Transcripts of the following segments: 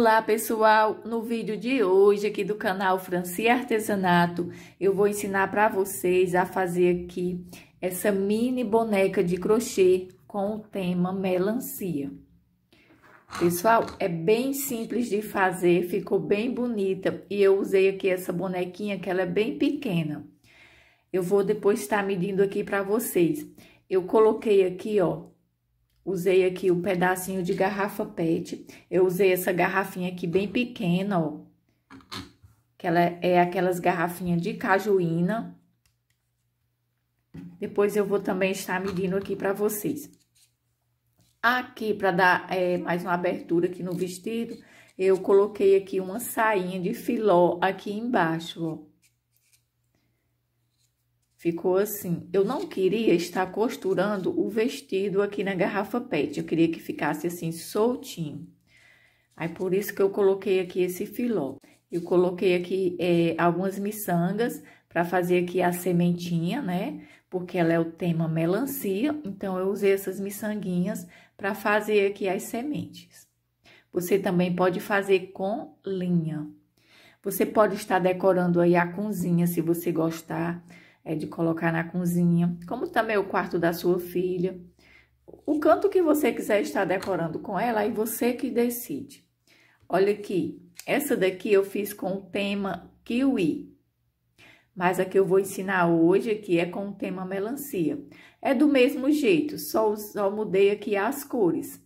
Olá pessoal, no vídeo de hoje aqui do canal Franci Artesanato, eu vou ensinar para vocês a fazer aqui essa mini boneca de crochê com o tema melancia. Pessoal, é bem simples de fazer, ficou bem bonita e eu usei aqui essa bonequinha que ela é bem pequena. Eu vou depois estar medindo aqui para vocês. Eu coloquei aqui, ó. Usei aqui um pedacinho de garrafa PET. Eu usei essa garrafinha aqui bem pequena, ó. Que ela é aquelas garrafinhas de cajuína. Depois eu vou também estar medindo aqui para vocês. Aqui, para dar mais uma abertura aqui no vestido, eu coloquei aqui uma sainha de filó aqui embaixo, ó. Ficou assim. Eu não queria estar costurando o vestido aqui na garrafa PET. Eu queria que ficasse assim, soltinho. Aí, por isso que eu coloquei aqui esse filó. Eu coloquei aqui algumas miçangas para fazer aqui a sementinha, né? Porque ela é o tema melancia. Então, eu usei essas miçanguinhas para fazer aqui as sementes. Você também pode fazer com linha. Você pode estar decorando aí a cozinha, se você gostar. De colocar na cozinha, como também o quarto da sua filha. O canto que você quiser estar decorando com ela, aí você que decide. Olha aqui, essa daqui eu fiz com o tema kiwi. Mas a que eu vou ensinar hoje aqui é com o tema melancia. É do mesmo jeito, só mudei aqui as cores.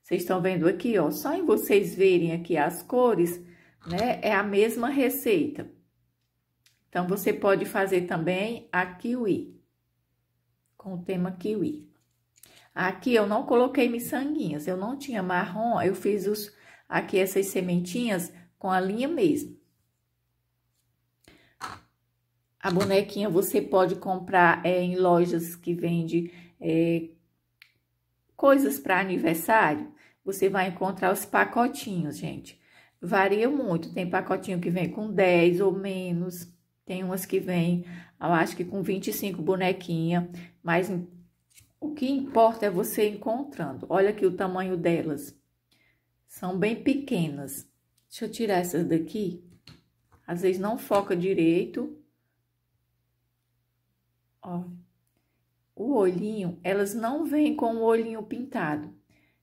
Vocês estão vendo aqui, ó, só em vocês verem aqui as cores, né, é a mesma receita. Então, você pode fazer também a kiwi, com o tema kiwi. Aqui eu não coloquei miçanguinhas, eu não tinha marrom, eu fiz aqui essas sementinhas com a linha mesmo. A bonequinha você pode comprar em lojas que vende coisas para aniversário. Você vai encontrar os pacotinhos, gente. Varia muito, tem pacotinho que vem com 10 ou menos. Tem umas que vêm, eu acho que com 25 bonequinhas, mas o que importa é você encontrando. Olha aqui o tamanho delas. São bem pequenas. Deixa eu tirar essas daqui. Às vezes não foca direito. Olha. O olhinho, elas não vêm com o olhinho pintado.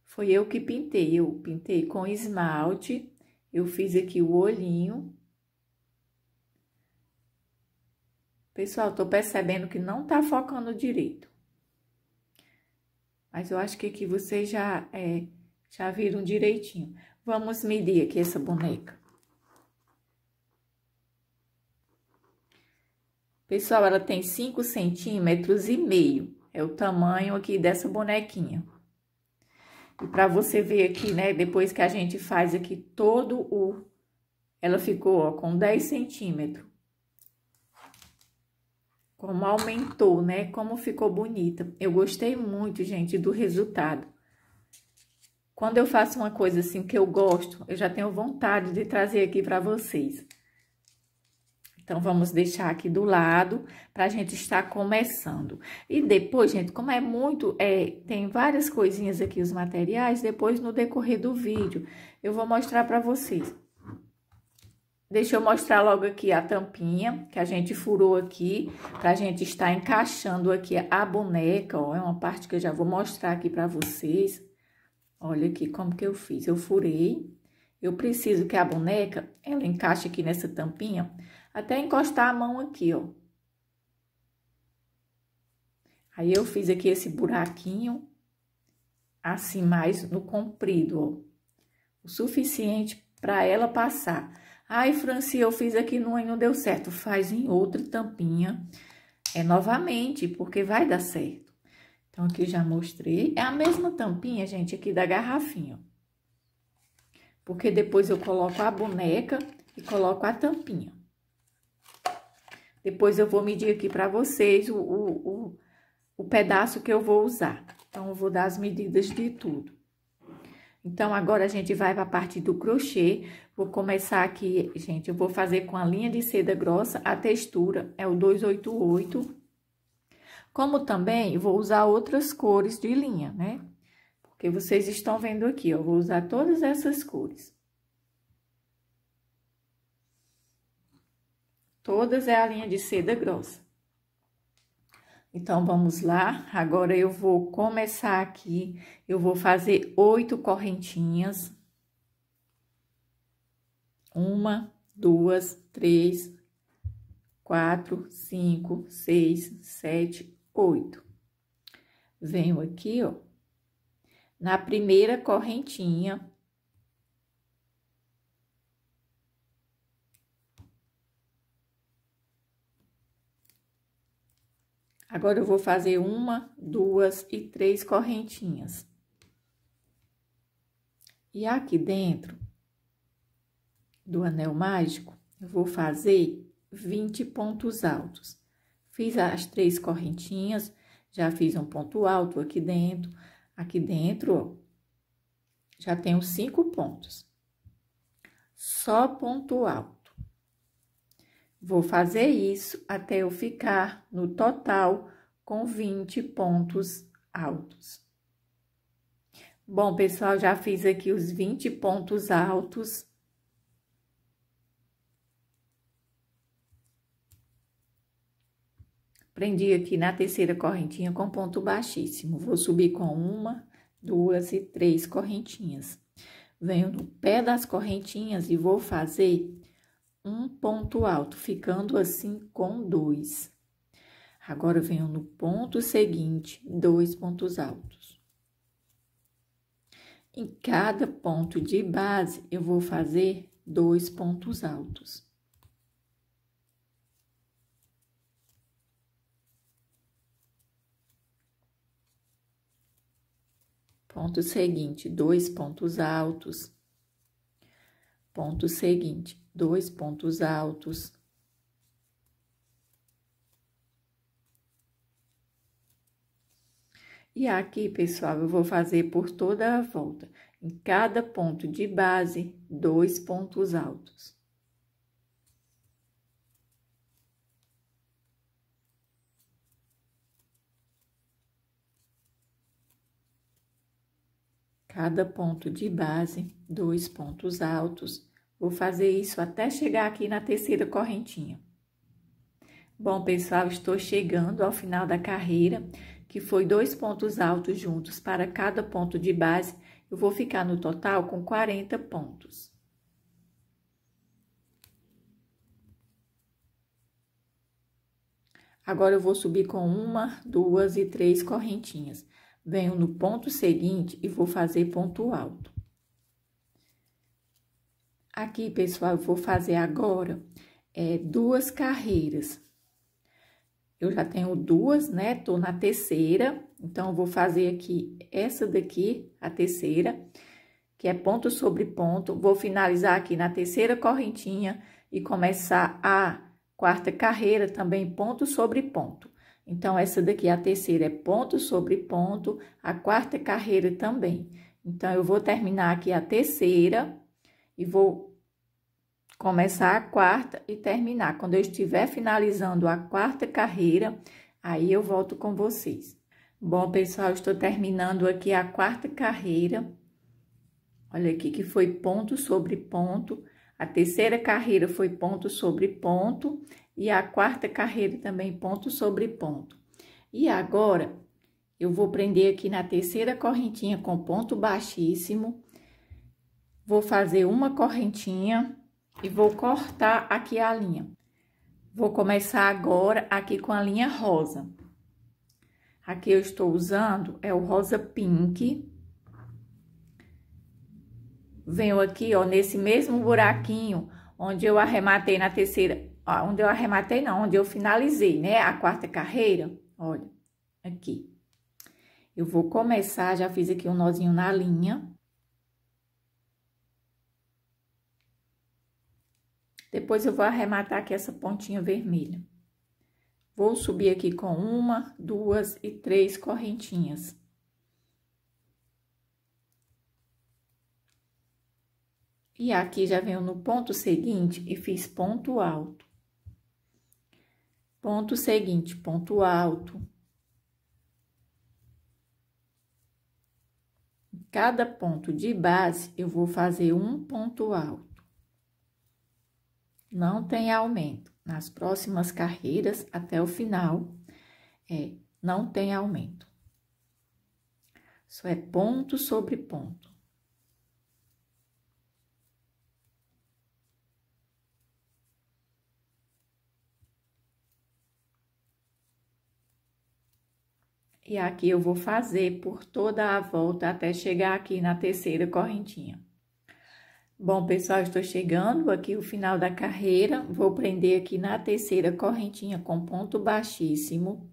Foi eu que pintei. Eu pintei com esmalte. Eu fiz aqui o olhinho. Pessoal, tô percebendo que não tá focando direito. Mas eu acho que aqui vocês já viram direitinho. Vamos medir aqui essa boneca. Pessoal, ela tem 5,5 centímetros. É o tamanho aqui dessa bonequinha. E pra você ver aqui, né, depois que a gente faz aqui todo ela ficou, ó, com 10 centímetros. Como aumentou, né? Como ficou bonita. Eu gostei muito, gente, do resultado. Quando eu faço uma coisa assim que eu gosto, eu já tenho vontade de trazer aqui para vocês. Então, vamos deixar aqui do lado pra gente estar começando. E depois, gente, como é muito, tem várias coisinhas aqui, os materiais, depois no decorrer do vídeo, eu vou mostrar para vocês. Deixa eu mostrar logo aqui a tampinha que a gente furou aqui, pra gente estar encaixando aqui a boneca, ó. É uma parte que eu já vou mostrar aqui pra vocês. Olha aqui como que eu fiz. Eu furei. Eu preciso que a boneca, ela encaixe aqui nessa tampinha, até encostar a mão aqui, ó. Aí, eu fiz aqui esse buraquinho, assim, mais no comprido, ó. O suficiente pra ela passar. Ai, Franci, eu fiz aqui não deu certo. Faz em outra tampinha, novamente, porque vai dar certo. Então, aqui já mostrei. É a mesma tampinha, gente, aqui da garrafinha. Porque depois eu coloco a boneca e coloco a tampinha. Depois eu vou medir aqui pra vocês o pedaço que eu vou usar. Então, eu vou dar as medidas de tudo. Então, agora a gente vai para a parte do crochê. Vou começar aqui, gente, eu vou fazer com a linha de seda grossa, a textura é o 288. Como também, vou usar outras cores de linha, né? Porque vocês estão vendo aqui, ó, vou usar todas essas cores. Todas é a linha de seda grossa. Então, vamos lá. Agora, eu vou começar aqui, eu vou fazer 8 correntinhas. 1, 2, 3, 4, 5, 6, 7, 8. Venho aqui, ó, na primeira correntinha. Agora, eu vou fazer 1, 2 e 3 correntinhas. E aqui dentro do anel mágico, eu vou fazer 20 pontos altos. Fiz as 3 correntinhas, já fiz um ponto alto aqui dentro. Aqui dentro, ó, já tenho 5 pontos. Só ponto alto. Vou fazer isso até eu ficar no total com 20 pontos altos. Bom, pessoal, já fiz aqui os 20 pontos altos. Prendi aqui na terceira correntinha com ponto baixíssimo. Vou subir com 1, 2 e 3 correntinhas. Venho no pé das correntinhas e vou fazer um ponto alto, ficando assim com 2. Agora, venho no ponto seguinte, 2 pontos altos. Em cada ponto de base, eu vou fazer 2 pontos altos. Ponto seguinte, 2 pontos altos. Ponto seguinte, 2 pontos altos. E aqui, pessoal, eu vou fazer por toda a volta. Em cada ponto de base, 2 pontos altos. Cada ponto de base, 2 pontos altos. Vou fazer isso até chegar aqui na terceira correntinha. Bom, pessoal, estou chegando ao final da carreira, que foi 2 pontos altos juntos para cada ponto de base. Eu vou ficar no total com 40 pontos. Agora, eu vou subir com 1, 2 e 3 correntinhas. Venho no ponto seguinte e vou fazer ponto alto. Aqui, pessoal, eu vou fazer agora 2 carreiras. Eu já tenho 2, né? Tô na terceira, então, eu vou fazer aqui essa daqui, a terceira, que é ponto sobre ponto. Vou finalizar aqui na terceira correntinha e começar a quarta carreira também ponto sobre ponto. Então, essa daqui, a terceira, é ponto sobre ponto, a quarta carreira também. Então, eu vou terminar aqui a terceira e vou começar a quarta e terminar. Quando eu estiver finalizando a quarta carreira, aí eu volto com vocês. Bom, pessoal, estou terminando aqui a quarta carreira. Olha aqui que foi ponto sobre ponto. A terceira carreira foi ponto sobre ponto. E a quarta carreira também ponto sobre ponto. E agora, eu vou prender aqui na terceira correntinha com ponto baixíssimo. Vou fazer uma correntinha e vou cortar aqui a linha. Vou começar agora aqui com a linha rosa. Aqui eu estou usando o rosa pink. Venho aqui, ó, nesse mesmo buraquinho onde eu arrematei na terceira... Onde eu arrematei, não, onde eu finalizei, né? A quarta carreira, olha, aqui. Eu vou começar, já fiz aqui um nozinho na linha. Depois, eu vou arrematar aqui essa pontinha vermelha. Vou subir aqui com 1, 2 e 3 correntinhas. E aqui, já venho no ponto seguinte e fiz ponto alto. Ponto seguinte, ponto alto. cada ponto de base, eu vou fazer um ponto alto. Não tem aumento. Nas próximas carreiras, até o final, não tem aumento. Só é ponto sobre ponto. E aqui eu vou fazer por toda a volta até chegar aqui na terceira correntinha. Bom, pessoal, estou chegando aqui o final da carreira. Vou prender aqui na terceira correntinha com ponto baixíssimo.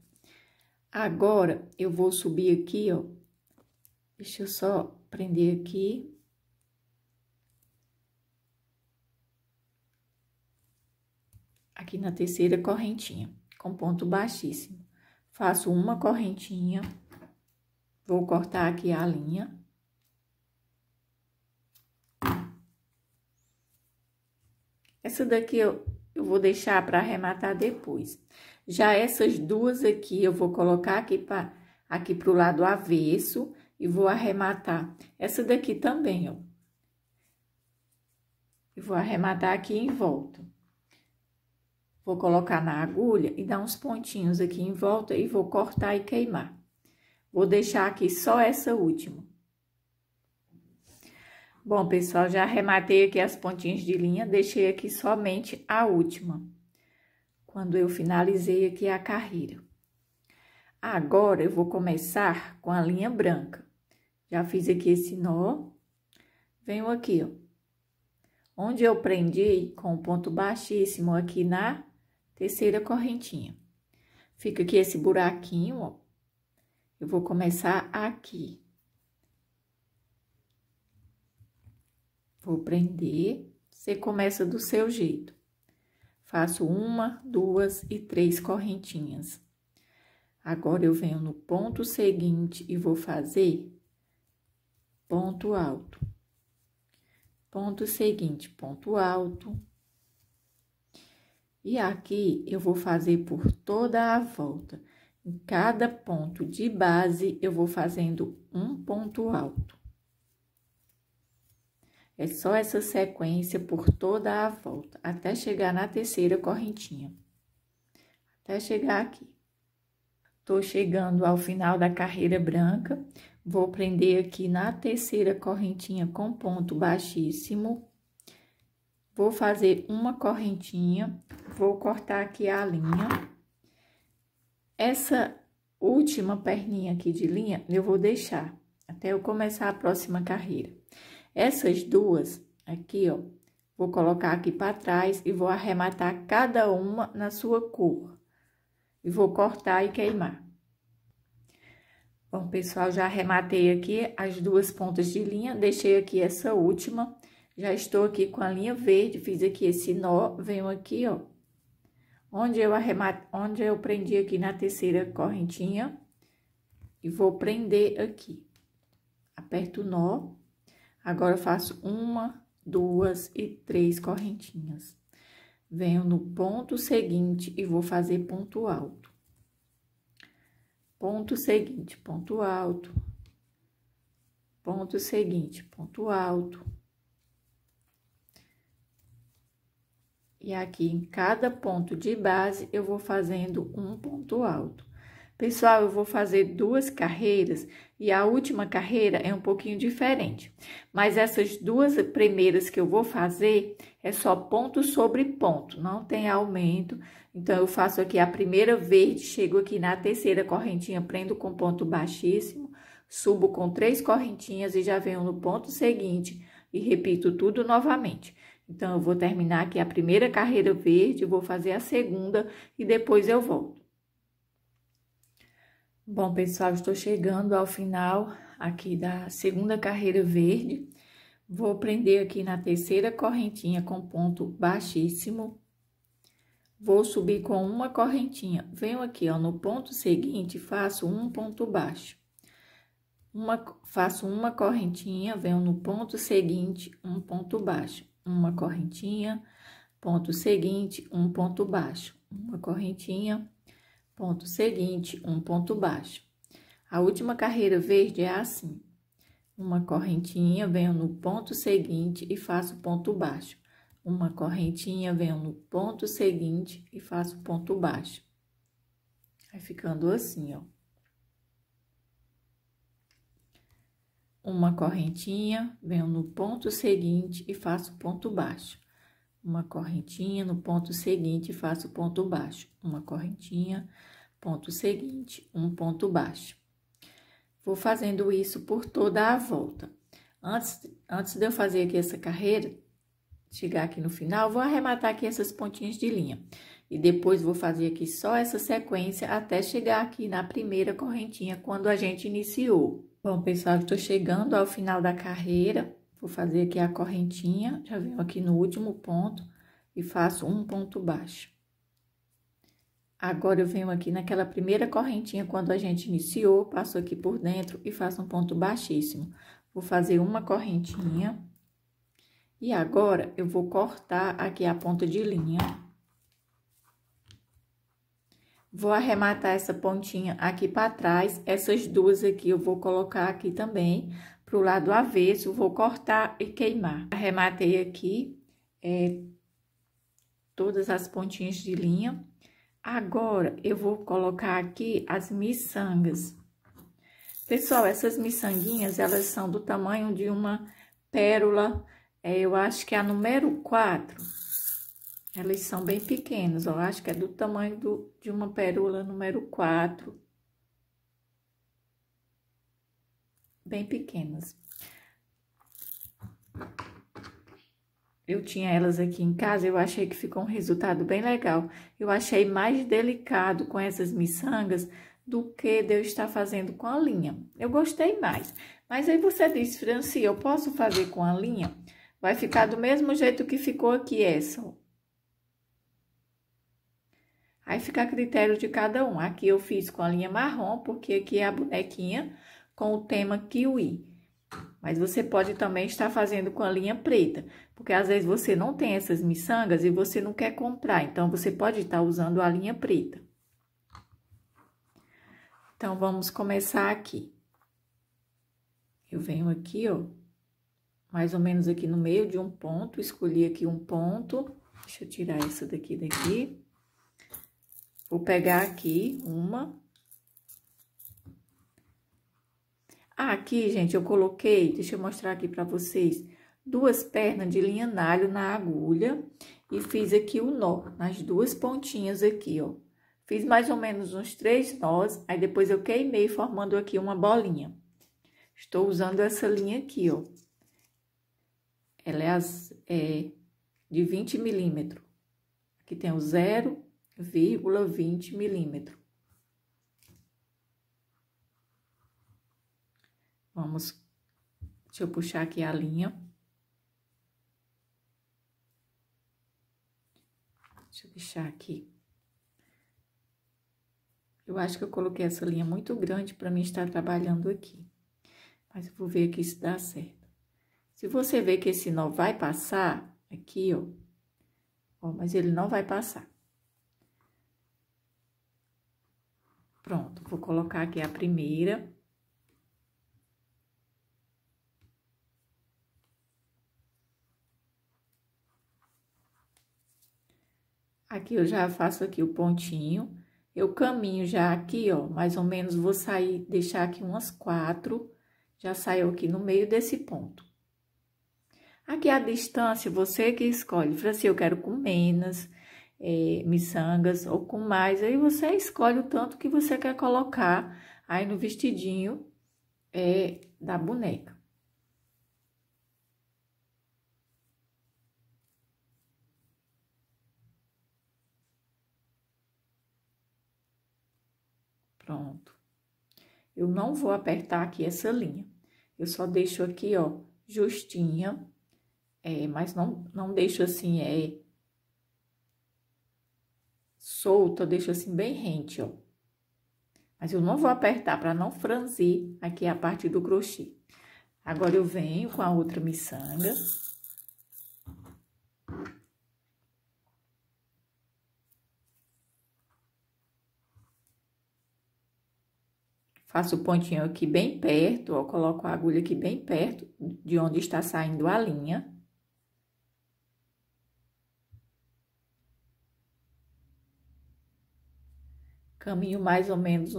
Agora, eu vou subir aqui, ó. Deixa eu só prender aqui. Aqui na terceira correntinha, com ponto baixíssimo. Faço uma correntinha, vou cortar aqui a linha. Essa daqui eu vou deixar para arrematar depois. Já essas duas aqui, eu vou colocar aqui pro lado avesso e vou arrematar. Essa daqui também, ó. Eu vou arrematar aqui em volta. Vou colocar na agulha e dar uns pontinhos aqui em volta e vou cortar e queimar. Vou deixar aqui só essa última. Bom, pessoal, já arrematei aqui as pontinhas de linha, deixei aqui somente a última. Quando eu finalizei aqui a carreira. Agora, eu vou começar com a linha branca. Já fiz aqui esse nó. Venho aqui, ó. Onde eu prendi com o ponto baixíssimo aqui na terceira correntinha. Fica aqui esse buraquinho, ó. Eu vou começar aqui. Vou prender. Você começa do seu jeito. Faço 1, 2 e 3 correntinhas. Agora, eu venho no ponto seguinte e vou fazer ponto alto. Ponto seguinte, ponto alto. E aqui, eu vou fazer por toda a volta. Em cada ponto de base, eu vou fazendo um ponto alto. É só essa sequência por toda a volta, até chegar na terceira correntinha. Até chegar aqui. Tô chegando ao final da carreira branca. Vou prender aqui na terceira correntinha com ponto baixíssimo. Vou fazer uma correntinha, vou cortar aqui a linha. Essa última perninha aqui de linha, eu vou deixar até eu começar a próxima carreira. Essas duas aqui, ó, vou colocar aqui para trás e vou arrematar cada uma na sua cor. E vou cortar e queimar. Bom, pessoal, já arrematei aqui as duas pontas de linha, deixei aqui essa última. Já estou aqui com a linha verde, fiz aqui esse nó, venho aqui, ó. Onde eu prendi aqui na terceira correntinha. E vou prender aqui. Aperto o nó. Agora, eu faço 1, 2 e 3 correntinhas. Venho no ponto seguinte e vou fazer ponto alto. Ponto seguinte, ponto alto. Ponto seguinte, ponto alto. E aqui, em cada ponto de base, eu vou fazendo um ponto alto. Pessoal, eu vou fazer 2 carreiras e a última carreira é um pouquinho diferente. Mas essas 2 primeiras que eu vou fazer é só ponto sobre ponto, não tem aumento. Então, eu faço aqui a primeira verde, chego aqui na terceira correntinha, prendo com ponto baixíssimo, subo com 3 correntinhas e já venho no ponto seguinte e repito tudo novamente. Então, eu vou terminar aqui a primeira carreira verde, vou fazer a segunda e depois eu volto. Bom, pessoal, estou chegando ao final aqui da segunda carreira verde. Vou prender aqui na terceira correntinha com ponto baixíssimo. Vou subir com uma correntinha. Venho aqui, ó, no ponto seguinte, faço um ponto baixo. Faço uma correntinha, venho no ponto seguinte, um ponto baixo. Uma correntinha, ponto seguinte, um ponto baixo. Uma correntinha, ponto seguinte, um ponto baixo. A última carreira verde é assim. uma correntinha, venho no ponto seguinte e faço ponto baixo. Uma correntinha, venho no ponto seguinte e faço ponto baixo. Vai ficando assim, ó. Uma correntinha, venho no ponto seguinte e faço ponto baixo. Uma correntinha no ponto seguinte e faço ponto baixo. Uma correntinha, ponto seguinte, um ponto baixo. Vou fazendo isso por toda a volta. Antes de eu fazer aqui essa carreira, chegar aqui no final, vou arrematar aqui essas pontinhas de linha. E depois vou fazer aqui só essa sequência até chegar aqui na primeira correntinha, quando a gente iniciou. Bom, pessoal, estou chegando ao final da carreira. Vou fazer aqui a correntinha, já venho aqui no último ponto e faço um ponto baixo. Agora, eu venho aqui naquela primeira correntinha, quando a gente iniciou, passo aqui por dentro e faço um ponto baixíssimo. Vou fazer uma correntinha. E agora, eu vou cortar aqui a ponta de linha. Vou arrematar essa pontinha aqui para trás. Essas duas aqui eu vou colocar aqui também pro lado avesso. Vou cortar e queimar. Arrematei aqui todas as pontinhas de linha. Agora, eu vou colocar aqui as miçangas. Pessoal, essas miçanguinhas, elas são do tamanho de uma pérola, eu acho que é a número 4. Elas são bem pequenas, eu acho que é do tamanho de uma pérola número 4. Bem pequenas. Eu tinha elas aqui em casa, eu achei que ficou um resultado bem legal. Eu achei mais delicado com essas miçangas do que de eu estar fazendo com a linha. Eu gostei mais. Mas aí você diz, Franci, eu posso fazer com a linha? Vai ficar do mesmo jeito que ficou aqui essa, ó. Aí fica a critério de cada um. Aqui eu fiz com a linha marrom, porque aqui é a bonequinha com o tema kiwi. Mas você pode também estar fazendo com a linha preta, porque às vezes você não tem essas miçangas e você não quer comprar, então você pode estar usando a linha preta. Então, vamos começar aqui. Eu venho aqui, ó, mais ou menos aqui no meio de um ponto, escolhi aqui um ponto. Deixa eu tirar essa daqui. Vou pegar aqui uma. Aqui, gente, eu coloquei, deixa eu mostrar aqui pra vocês, 2 pernas de linha nalho na agulha e fiz aqui o nó nas 2 pontinhas aqui, ó. Fiz mais ou menos uns 3 nós, aí depois eu queimei formando aqui uma bolinha. Estou usando essa linha aqui, ó. Ela é de 20 milímetros. Aqui tem o 0,20 milímetros. Deixa eu puxar aqui a linha. Deixa eu deixar aqui. Eu acho que eu coloquei essa linha muito grande para mim estar trabalhando aqui. Mas eu vou ver aqui se dá certo. Se você ver que esse nó vai passar, aqui, ó, mas ele não vai passar. Pronto, vou colocar aqui a primeira. Aqui eu já faço aqui o pontinho, eu caminho já aqui, ó, mais ou menos vou sair, deixar aqui umas 4, já saiu aqui no meio desse ponto. Aqui a distância, você que escolhe, Franci, eu quero com menos miçangas ou com mais, aí você escolhe o tanto que você quer colocar aí no vestidinho da boneca. Pronto. Eu não vou apertar aqui essa linha. Eu só deixo aqui, ó, justinha, mas não deixo assim, solta, eu deixo assim bem rente, ó. Mas eu não vou apertar para não franzir aqui a parte do crochê. Agora, eu venho com a outra miçanga. Faço o pontinho aqui bem perto, ó, coloco a agulha aqui bem perto de onde está saindo a linha. Caminho mais ou menos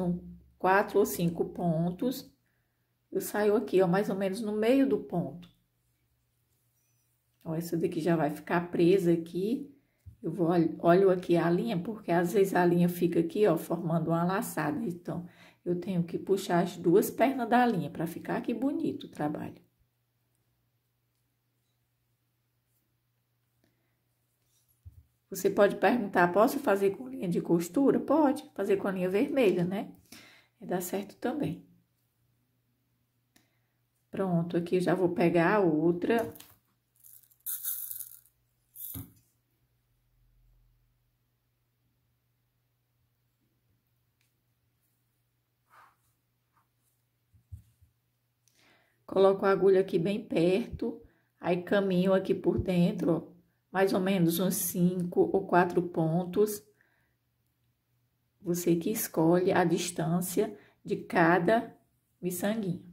4 ou 5 pontos. Eu saio aqui, ó, mais ou menos no meio do ponto. Ó, essa daqui já vai ficar presa aqui. Eu olho aqui a linha, porque às vezes a linha fica aqui, ó, formando uma laçada. Então, eu tenho que puxar as duas pernas da linha para ficar aqui bonito o trabalho. Você pode perguntar, posso fazer com linha de costura? Pode, fazer com a linha vermelha, né? Dá certo também. Pronto, aqui eu já vou pegar a outra. Coloco a agulha aqui bem perto, aí caminho aqui por dentro, ó, mais ou menos uns 5 ou 4 pontos. Você que escolhe a distância de cada miçanguinha.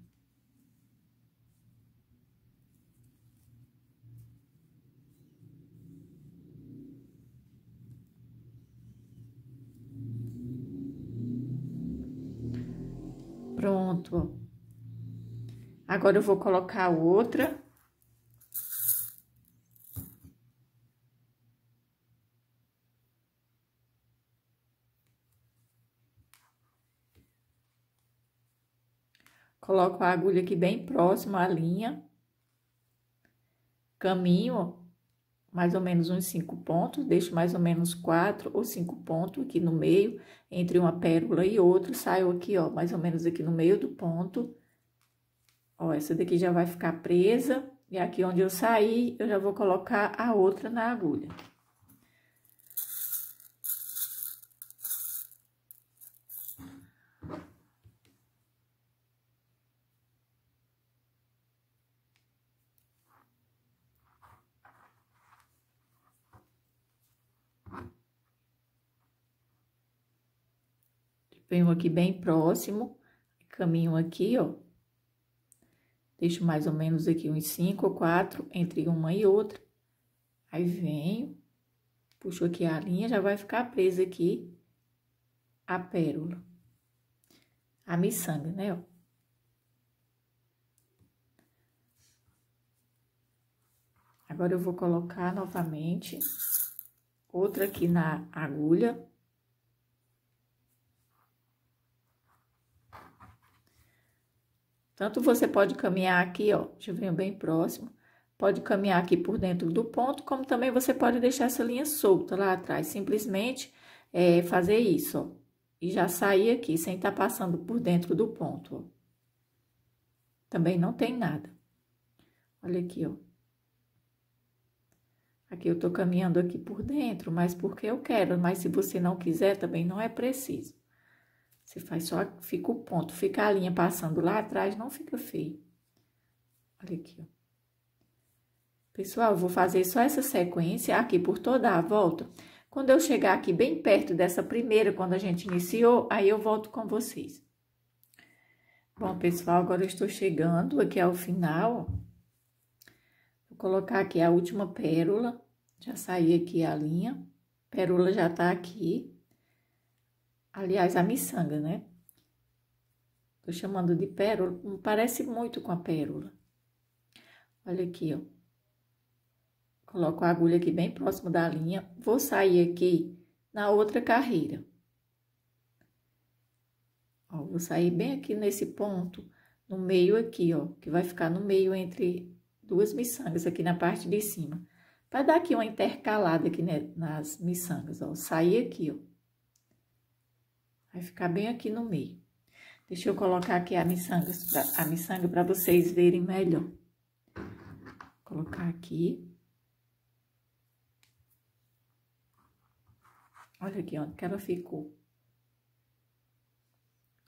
Pronto, ó. Agora eu vou colocar outra. Coloco a agulha aqui bem próxima à linha. Caminho, ó, mais ou menos uns 5 pontos, deixo mais ou menos 4 ou 5 pontos aqui no meio, entre uma pérola e outra. Saio aqui, ó, mais ou menos aqui no meio do ponto. Ó, essa daqui já vai ficar presa, e aqui onde eu saí, eu já vou colocar a outra na agulha. Venho aqui bem próximo, caminho aqui, ó. Deixo mais ou menos aqui uns 5 ou 4 entre uma e outra. Aí venho, puxo aqui a linha, já vai ficar presa aqui a pérola. A miçanga, né, ó. Agora, eu vou colocar novamente outra aqui na agulha. Tanto você pode caminhar aqui, ó, deixa eu ver bem próximo. Pode caminhar aqui por dentro do ponto, como também você pode deixar essa linha solta lá atrás. Simplesmente, fazer isso, ó. E já sair aqui, sem estar passando por dentro do ponto, ó. Também não tem nada. Olha aqui, ó. Aqui eu tô caminhando aqui por dentro, mas porque eu quero. Mas se você não quiser, também não é preciso. Você faz só, fica o ponto, fica a linha passando lá atrás, não fica feio. Olha aqui, ó. Pessoal, eu vou fazer só essa sequência aqui por toda a volta. Quando eu chegar aqui bem perto dessa primeira, quando a gente iniciou, aí eu volto com vocês. Bom, pessoal, agora eu estou chegando aqui ao final, ó. Vou colocar aqui a última pérola, já saí aqui a linha, pérola já tá aqui. Aliás, a miçanga, né? Tô chamando de pérola, parece muito com a pérola. Olha aqui, ó. Coloco a agulha aqui bem próximo da linha. Vou sair aqui na outra carreira. Ó, vou sair bem aqui nesse ponto, no meio aqui, ó. Que vai ficar no meio entre duas miçangas aqui na parte de cima. Vai dar aqui uma intercalada aqui, né, nas miçangas, ó. Sair aqui, ó. Vai ficar bem aqui no meio. Deixa eu colocar aqui a miçanga para vocês verem melhor. Vou colocar aqui. Olha aqui onde que ela ficou.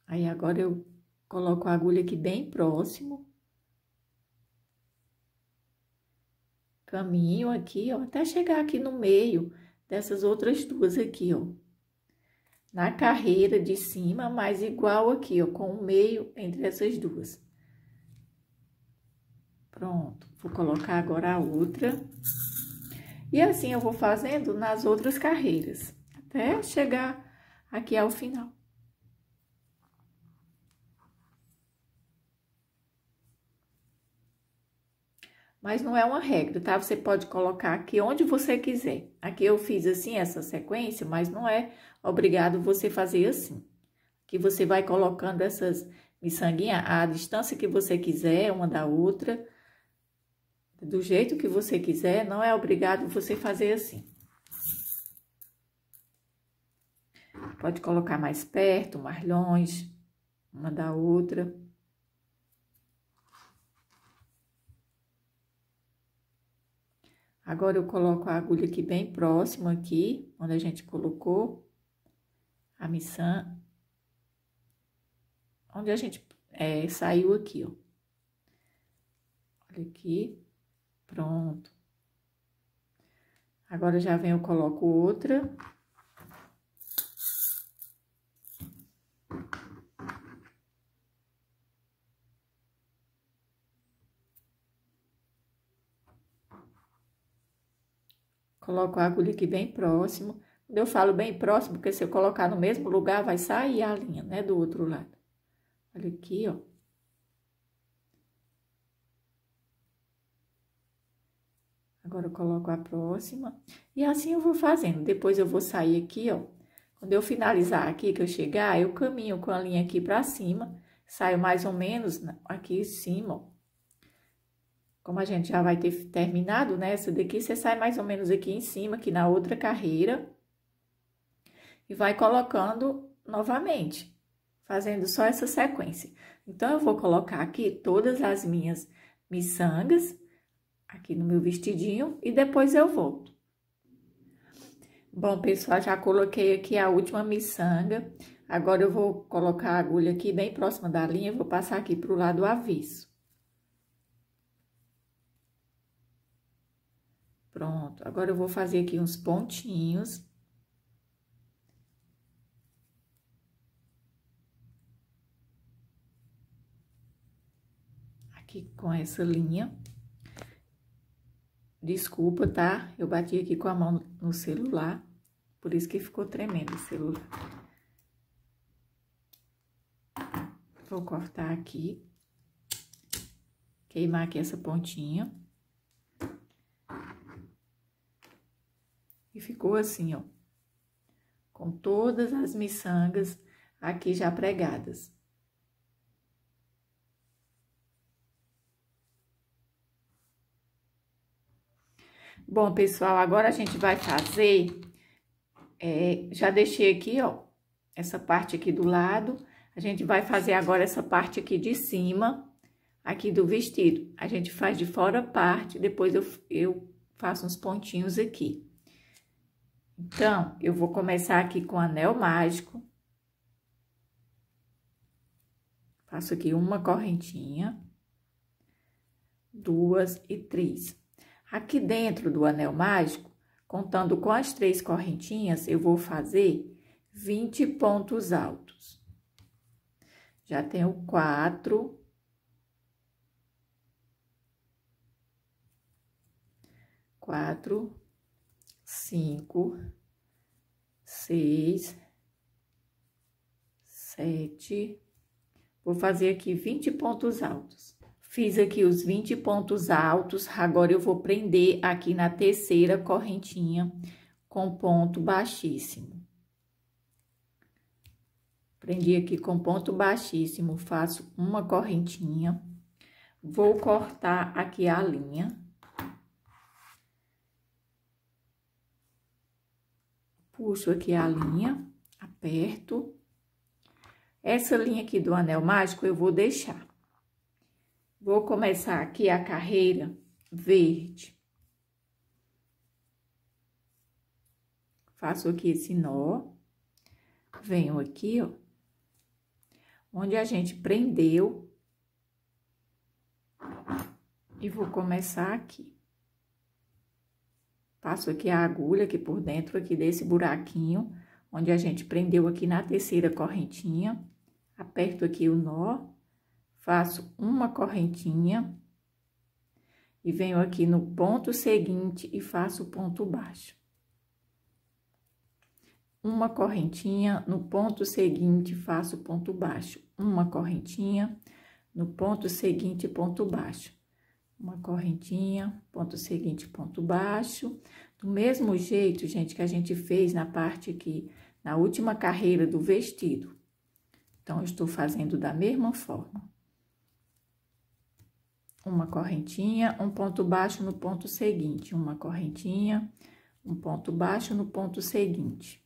Aí, agora eu coloco a agulha aqui bem próximo. Caminho aqui, ó, até chegar aqui no meio dessas outras duas aqui, ó. na carreira de cima, mas igual aqui, ó, com o meio entre essas duas. Pronto, vou colocar agora a outra. E assim eu vou fazendo nas outras carreiras, até chegar aqui ao final. Mas não é uma regra, tá? Você pode colocar aqui onde você quiser. Aqui eu fiz assim, essa sequência, mas não é obrigado você fazer assim. Aqui você vai colocando essas miçanguinhas à distância que você quiser, uma da outra. Do jeito que você quiser, não é obrigado você fazer assim. Pode colocar mais perto, mais longe, uma da outra. Agora, eu coloco a agulha aqui bem próximo aqui, onde a gente colocou a miçanga. Onde a gente saiu aqui, ó. Olha aqui, pronto. Agora, já vem, eu coloco outra. Coloco a agulha aqui bem próximo. Quando eu falo bem próximo, porque se eu colocar no mesmo lugar, vai sair a linha, né, do outro lado. Olha aqui, ó. Agora, eu coloco a próxima. E assim eu vou fazendo. Depois, eu vou sair aqui, ó. Quando eu finalizar aqui, que eu chegar, eu caminho com a linha aqui pra cima. Saio mais ou menos aqui em cima, ó. Como a gente já vai ter terminado, né? Essa daqui, você sai mais ou menos aqui em cima, aqui na outra carreira. E vai colocando novamente, fazendo só essa sequência. Então, eu vou colocar aqui todas as minhas miçangas, aqui no meu vestidinho, e depois eu volto. Bom, pessoal, já coloquei aqui a última miçanga. Agora, eu vou colocar a agulha aqui bem próxima da linha, vou passar aqui pro lado avesso. Pronto, agora eu vou fazer aqui uns pontinhos. Aqui com essa linha. Desculpa, tá? Eu bati aqui com a mão no celular, por isso que ficou tremendo o celular. Vou cortar aqui. Queimar aqui essa pontinha. E ficou assim, ó, com todas as miçangas aqui já pregadas. Bom, pessoal, agora a gente vai fazer, já deixei aqui, ó, essa parte aqui do lado. A gente vai fazer agora essa parte aqui de cima, aqui do vestido. A gente faz de fora parte, depois eu faço uns pontinhos aqui. Então, eu vou começar aqui com anel mágico. Faço aqui uma correntinha, 2 e 3. Aqui dentro do anel mágico, contando com as 3 correntinhas, eu vou fazer 20 pontos altos. Já tenho 4. 4, 5, 6, 7. Vou fazer aqui 20 pontos altos. Fiz aqui os 20 pontos altos, agora eu vou prender aqui na terceira correntinha com ponto baixíssimo. Prendi aqui com ponto baixíssimo, faço uma correntinha. Vou cortar aqui a linha. Puxo aqui a linha, aperto. Essa linha aqui do anel mágico eu vou deixar. Vou começar aqui a carreira verde. Faço aqui esse nó. Venho aqui, ó, onde a gente prendeu. E vou começar aqui. Passo aqui a agulha aqui por dentro aqui desse buraquinho, onde a gente prendeu aqui na terceira correntinha, aperto aqui o nó, faço uma correntinha e venho aqui no ponto seguinte e faço o ponto baixo. Uma correntinha, no ponto seguinte, faço ponto baixo. Uma correntinha, no ponto seguinte, ponto baixo. Uma correntinha, ponto seguinte, ponto baixo. Do mesmo jeito, gente, que a gente fez na parte aqui, na última carreira do vestido. Então, eu estou fazendo da mesma forma. Uma correntinha, um ponto baixo no ponto seguinte. Uma correntinha, um ponto baixo no ponto seguinte.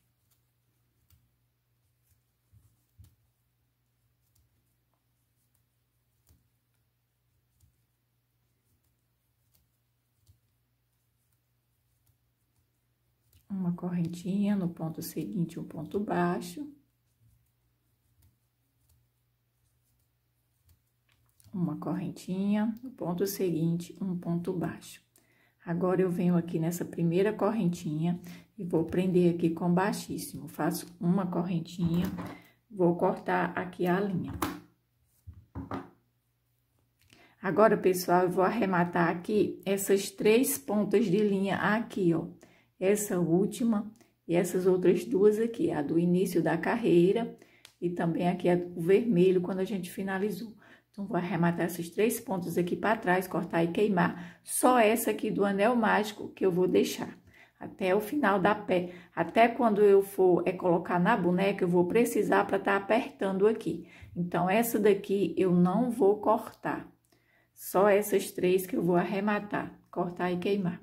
Uma correntinha no ponto seguinte, um ponto baixo. Uma correntinha no ponto seguinte, um ponto baixo. Agora, eu venho aqui nessa primeira correntinha e vou prender aqui com baixíssimo. Faço uma correntinha, vou cortar aqui a linha. Agora, pessoal, eu vou arrematar aqui essas 3 pontas de linha aqui, ó. Essa última e essas outras 2 aqui, a do início da carreira e também aqui a do vermelho, quando a gente finalizou. Então, vou arrematar esses 3 pontos aqui para trás, cortar e queimar. Só essa aqui do anel mágico que eu vou deixar até o final da pé. Até quando eu for colocar na boneca, eu vou precisar para estar apertando aqui. Então, essa daqui eu não vou cortar. Só essas 3 que eu vou arrematar, cortar e queimar.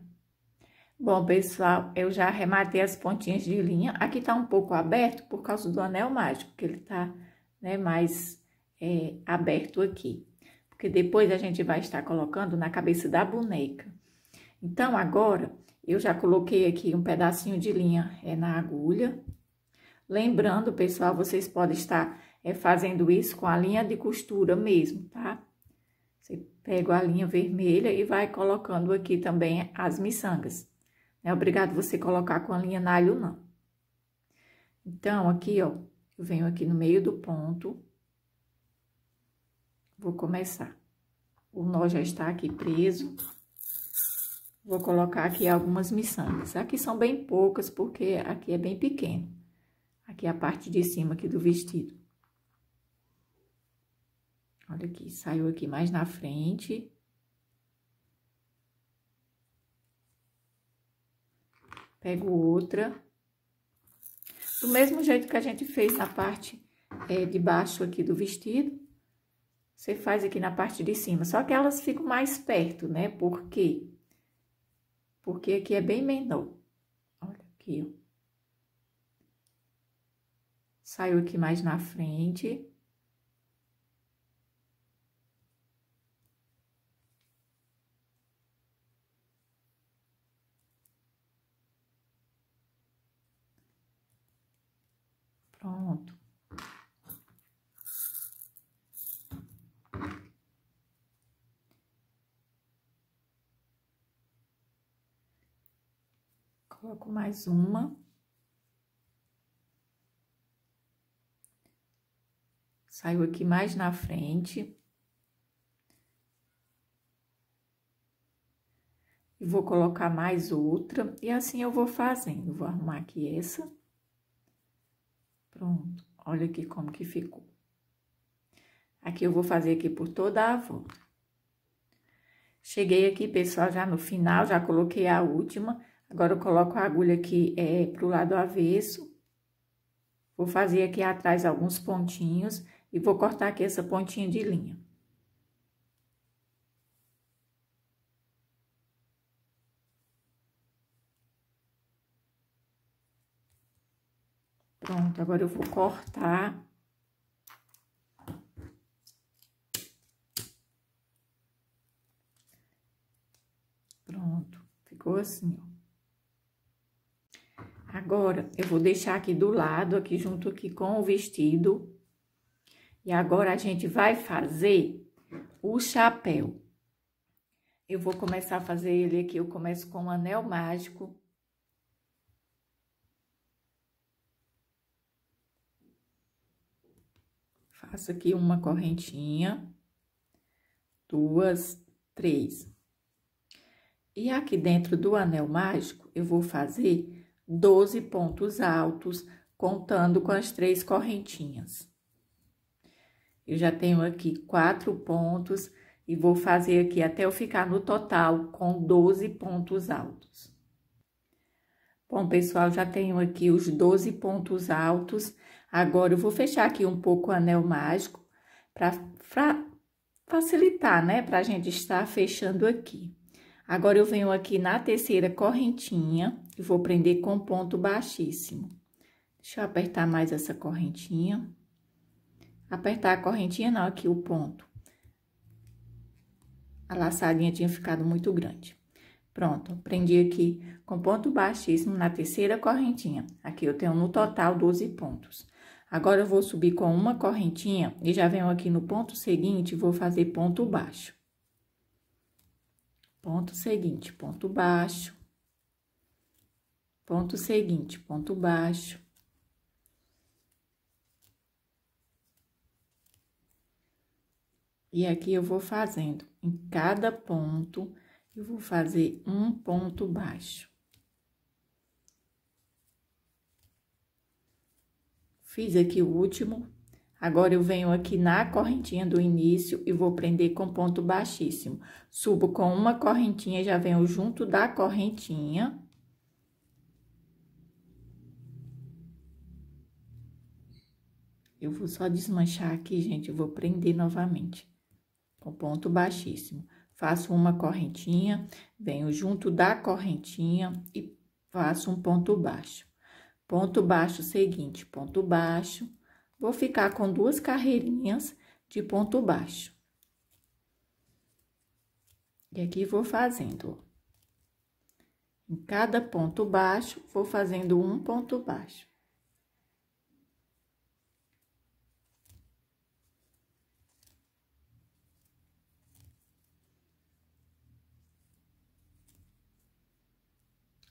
Bom, pessoal, eu já arrematei as pontinhas de linha. Aqui tá um pouco aberto por causa do anel mágico, que ele tá, né, mais aberto aqui. Porque depois a gente vai estar colocando na cabeça da boneca. Então, agora, eu já coloquei aqui um pedacinho de linha na agulha. Lembrando, pessoal, vocês podem estar fazendo isso com a linha de costura mesmo, tá? Você pega a linha vermelha e vai colocando aqui também as miçangas. Não é obrigado você colocar com a linha nalho, não. Então, aqui, ó, eu venho aqui no meio do ponto. Vou começar. O nó já está aqui preso. Vou colocar aqui algumas miçangas. Aqui são bem poucas, porque aqui é bem pequeno. Aqui é a parte de cima aqui do vestido. Olha aqui, saiu aqui mais na frente. Pego outra. Do mesmo jeito que a gente fez na parte de baixo aqui do vestido, você faz aqui na parte de cima. Só que elas ficam mais perto, né? Por quê? Porque aqui é bem menor. Olha aqui, ó. Saiu aqui mais na frente. Pronto. Coloco mais uma. Saiu aqui mais na frente. E vou colocar mais outra. E assim eu vou fazendo. Vou arrumar aqui essa. Pronto. Olha aqui como que ficou. Aqui eu vou fazer aqui por toda a volta. Cheguei aqui, pessoal, já no final, já coloquei a última. Agora, eu coloco a agulha aqui pro lado avesso. Vou fazer aqui atrás alguns pontinhos e vou cortar aqui essa pontinha de linha. Pronto, agora eu vou cortar. Pronto, ficou assim, ó. Agora, eu vou deixar aqui do lado, aqui junto aqui com o vestido. E agora, a gente vai fazer o chapéu. Eu vou começar a fazer ele aqui, eu começo com um anel mágico. Faço aqui uma correntinha, 2, 3. E aqui dentro do anel mágico, eu vou fazer 12 pontos altos, contando com as 3 correntinhas. Eu já tenho aqui 4 pontos e vou fazer aqui até eu ficar no total com 12 pontos altos. Bom, pessoal, já tenho aqui os 12 pontos altos. Agora, eu vou fechar aqui um pouco o anel mágico para facilitar, né? Pra gente estar fechando aqui. Agora, eu venho aqui na terceira correntinha e vou prender com ponto baixíssimo. Deixa eu apertar mais essa correntinha. Apertar a correntinha, não, aqui o ponto. A laçadinha tinha ficado muito grande. Pronto, prendi aqui com ponto baixíssimo na terceira correntinha. Aqui eu tenho no total 12 pontos. Agora, eu vou subir com uma correntinha e já venho aqui no ponto seguinte e vou fazer ponto baixo. Ponto seguinte, ponto baixo. Ponto seguinte, ponto baixo. E aqui eu vou fazendo, em cada ponto, eu vou fazer um ponto baixo. Fiz aqui o último. Agora, eu venho aqui na correntinha do início e vou prender com ponto baixíssimo. Subo com uma correntinha, já venho junto da correntinha. Eu vou só desmanchar aqui, gente, eu vou prender novamente. Com ponto baixíssimo. Faço uma correntinha, venho junto da correntinha e faço um ponto baixo. Ponto baixo seguinte, ponto baixo. Vou ficar com 2 carreirinhas de ponto baixo. E aqui vou fazendo, ó. Em cada ponto baixo, vou fazendo um ponto baixo.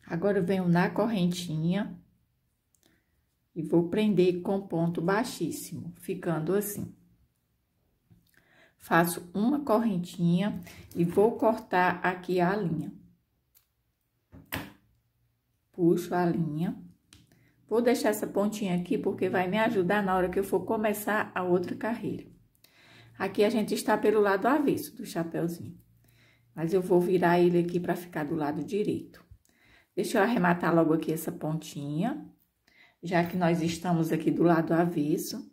Agora, eu venho na correntinha e vou prender com ponto baixíssimo, ficando assim. Faço uma correntinha e vou cortar aqui a linha. Puxo a linha. Vou deixar essa pontinha aqui porque vai me ajudar na hora que eu for começar a outra carreira. Aqui a gente está pelo lado avesso do chapeuzinho, mas eu vou virar ele aqui para ficar do lado direito. Deixa eu arrematar logo aqui essa pontinha, já que nós estamos aqui do lado avesso.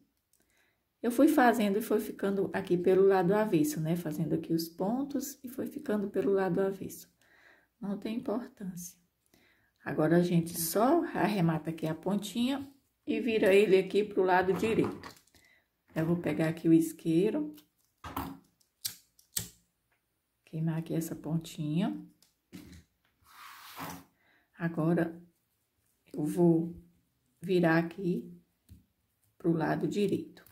Eu fui fazendo e foi ficando aqui pelo lado avesso, né? Fazendo aqui os pontos e foi ficando pelo lado avesso. Não tem importância. Agora, a gente só arremata aqui a pontinha e vira ele aqui pro lado direito. Eu vou pegar aqui o isqueiro. Queimar aqui essa pontinha. Agora, eu vou virar aqui pro lado direito.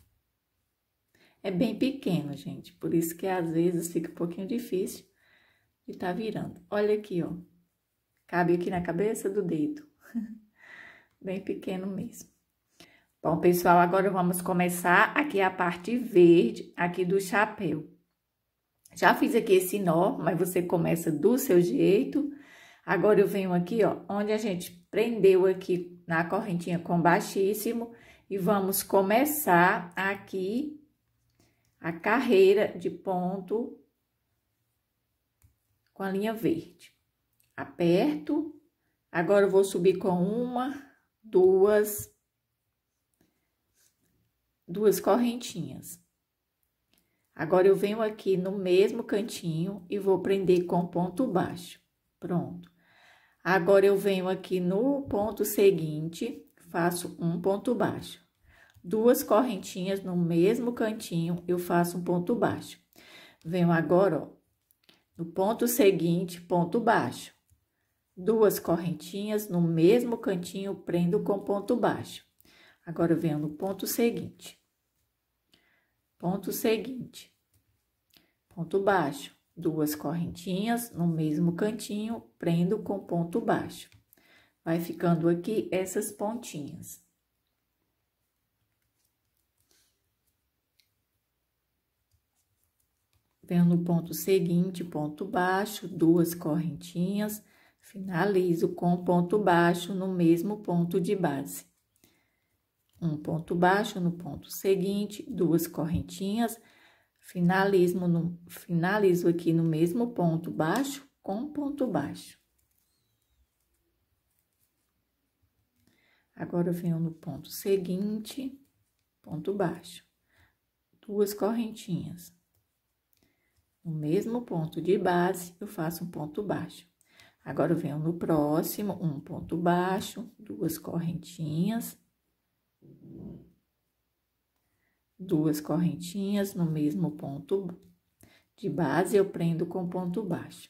É bem pequeno, gente, por isso que às vezes fica um pouquinho difícil de tá virando. Olha aqui, ó, cabe aqui na cabeça do dedo, bem pequeno mesmo. Bom, pessoal, agora vamos começar aqui a parte verde aqui do chapéu. Já fiz aqui esse nó, mas você começa do seu jeito. Agora, eu venho aqui, ó, onde a gente prendeu aqui na correntinha com baixíssimo e vamos começar aqui a carreira de ponto com a linha verde. Aperto, agora eu vou subir com uma, duas correntinhas. Agora, eu venho aqui no mesmo cantinho e vou prender com ponto baixo. Pronto. Agora, eu venho aqui no ponto seguinte, faço um ponto baixo. 2 correntinhas no mesmo cantinho, eu faço um ponto baixo. Venho agora, ó, no ponto seguinte, ponto baixo. 2 correntinhas no mesmo cantinho, prendo com ponto baixo. Agora, eu venho no ponto seguinte. Ponto seguinte. Ponto baixo. 2 correntinhas no mesmo cantinho, prendo com ponto baixo. Vai ficando aqui essas pontinhas. Venho no ponto seguinte, ponto baixo, 2 correntinhas, finalizo com ponto baixo no mesmo ponto de base. Um ponto baixo no ponto seguinte, 2 correntinhas, finalizo aqui no mesmo ponto baixo com ponto baixo. Agora, eu venho no ponto seguinte, ponto baixo, 2 correntinhas. No mesmo ponto de base, eu faço um ponto baixo. Agora, eu venho no próximo, um ponto baixo, 2 correntinhas. 2 correntinhas no mesmo ponto de base, eu prendo com ponto baixo.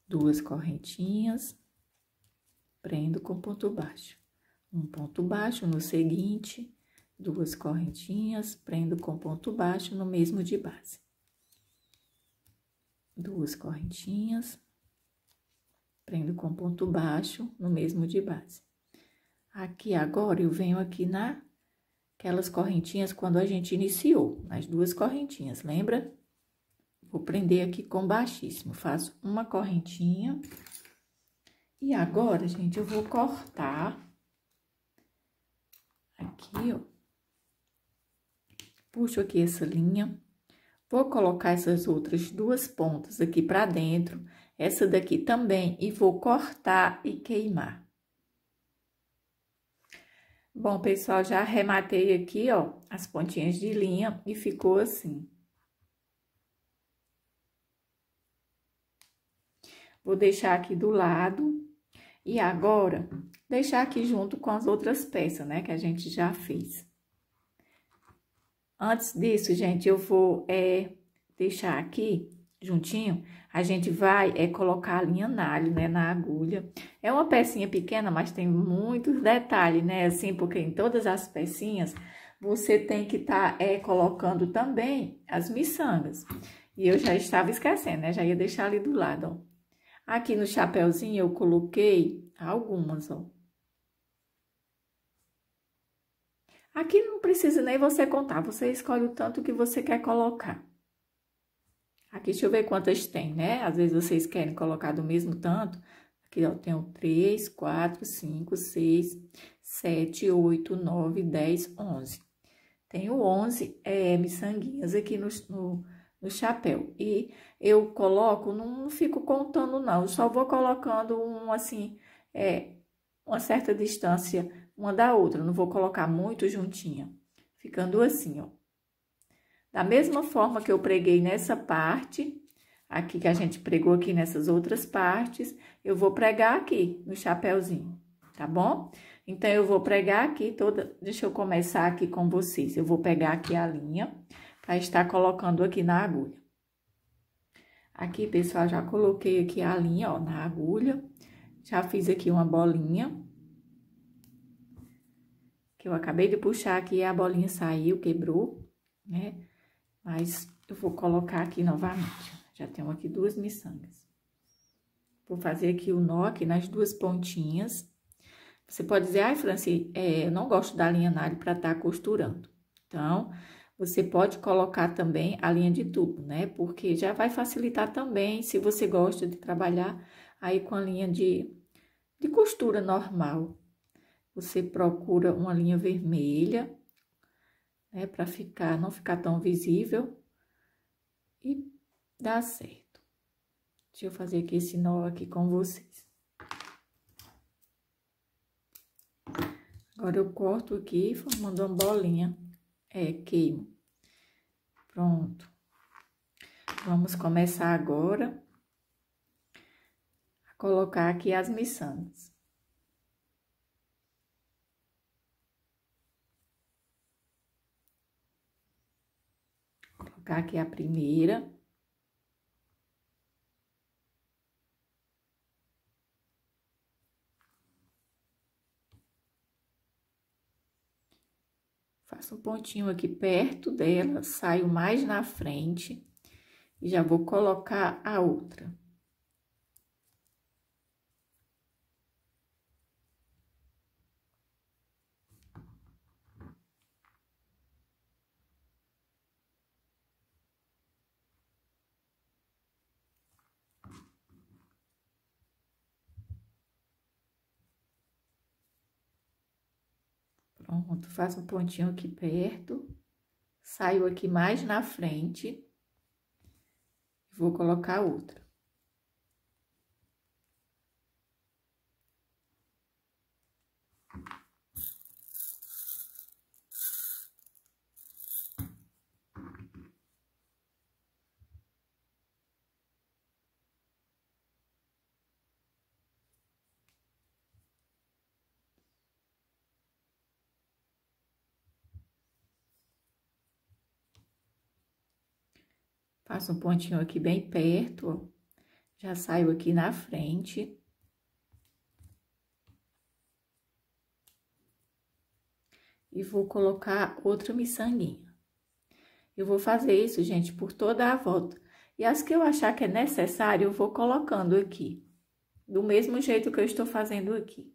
2 correntinhas, prendo com ponto baixo. Um ponto baixo no seguinte, 2 correntinhas, prendo com ponto baixo no mesmo de base. 2 correntinhas, prendo com ponto baixo no mesmo de base. Aqui agora, eu venho aqui naquelas correntinhas quando a gente iniciou, nas 2 correntinhas, lembra? Vou prender aqui com baixíssimo, faço uma correntinha. E agora, gente, eu vou cortar aqui, ó. Puxo aqui essa linha. Vou colocar essas outras 2 pontas aqui pra dentro, essa daqui também, e vou cortar e queimar. Bom, pessoal, já arrematei aqui, ó, as pontinhas de linha e ficou assim. Vou deixar aqui do lado e agora deixar aqui junto com as outras peças, né, que a gente já fez. Antes disso, gente, eu vou deixar aqui juntinho, a gente vai colocar a linha nalho, né, na agulha. É uma pecinha pequena, mas tem muitos detalhes, né, assim, porque em todas as pecinhas você tem que estar colocando também as miçangas. E eu já estava esquecendo, né, já ia deixar ali do lado, ó. Aqui no chapéuzinho eu coloquei algumas, ó. Aqui não precisa nem você contar, você escolhe o tanto que você quer colocar. Aqui, deixa eu ver quantas tem, né? Às vezes vocês querem colocar do mesmo tanto. Aqui, ó, tem 3, 4, 5, 6, 7, 8, 9, 10, 11. Tenho 11 miçanguinhas aqui no chapéu. E eu coloco, não fico contando, não. Eu só vou colocando assim, uma certa distância uma da outra. Não vou colocar muito juntinha. Ficando assim, ó. Da mesma forma que eu preguei nessa parte, aqui que a gente pregou aqui nessas outras partes, eu vou pregar aqui no chapéuzinho, tá bom? Então, eu vou pregar aqui toda... Deixa eu começar aqui com vocês. Eu vou pegar aqui a linha para estar colocando aqui na agulha. Aqui, pessoal, já coloquei aqui a linha, ó, na agulha. Já fiz aqui uma bolinha. Que eu acabei de puxar aqui e a bolinha saiu, quebrou, né? Mas eu vou colocar aqui novamente. Já tenho aqui 2 miçangas. Vou fazer aqui o nó aqui nas 2 pontinhas. Você pode dizer, ai, Franci, eu não gosto da linha nalho para estar costurando. Então, você pode colocar também a linha de tubo, né? Porque já vai facilitar também, se você gosta de trabalhar aí com a linha de costura normal. Você procura uma linha vermelha, né? Para não ficar tão visível e dá certo. Deixa eu fazer aqui esse nó aqui com vocês. Agora, eu corto aqui, formando uma bolinha, queimo. Pronto. Vamos começar agora a colocar aqui as miçangas. Vou colocar aqui a primeira. Faço um pontinho aqui perto dela, saio mais na frente e já vou colocar a outra. Pronto, faço um pontinho aqui perto, saio aqui mais na frente, vou colocar outra. Faço um pontinho aqui bem perto, ó. Já saio aqui na frente. E vou colocar outra miçanguinha. Eu vou fazer isso, gente, por toda a volta. E as que eu achar que é necessário, eu vou colocando aqui. Do mesmo jeito que eu estou fazendo aqui.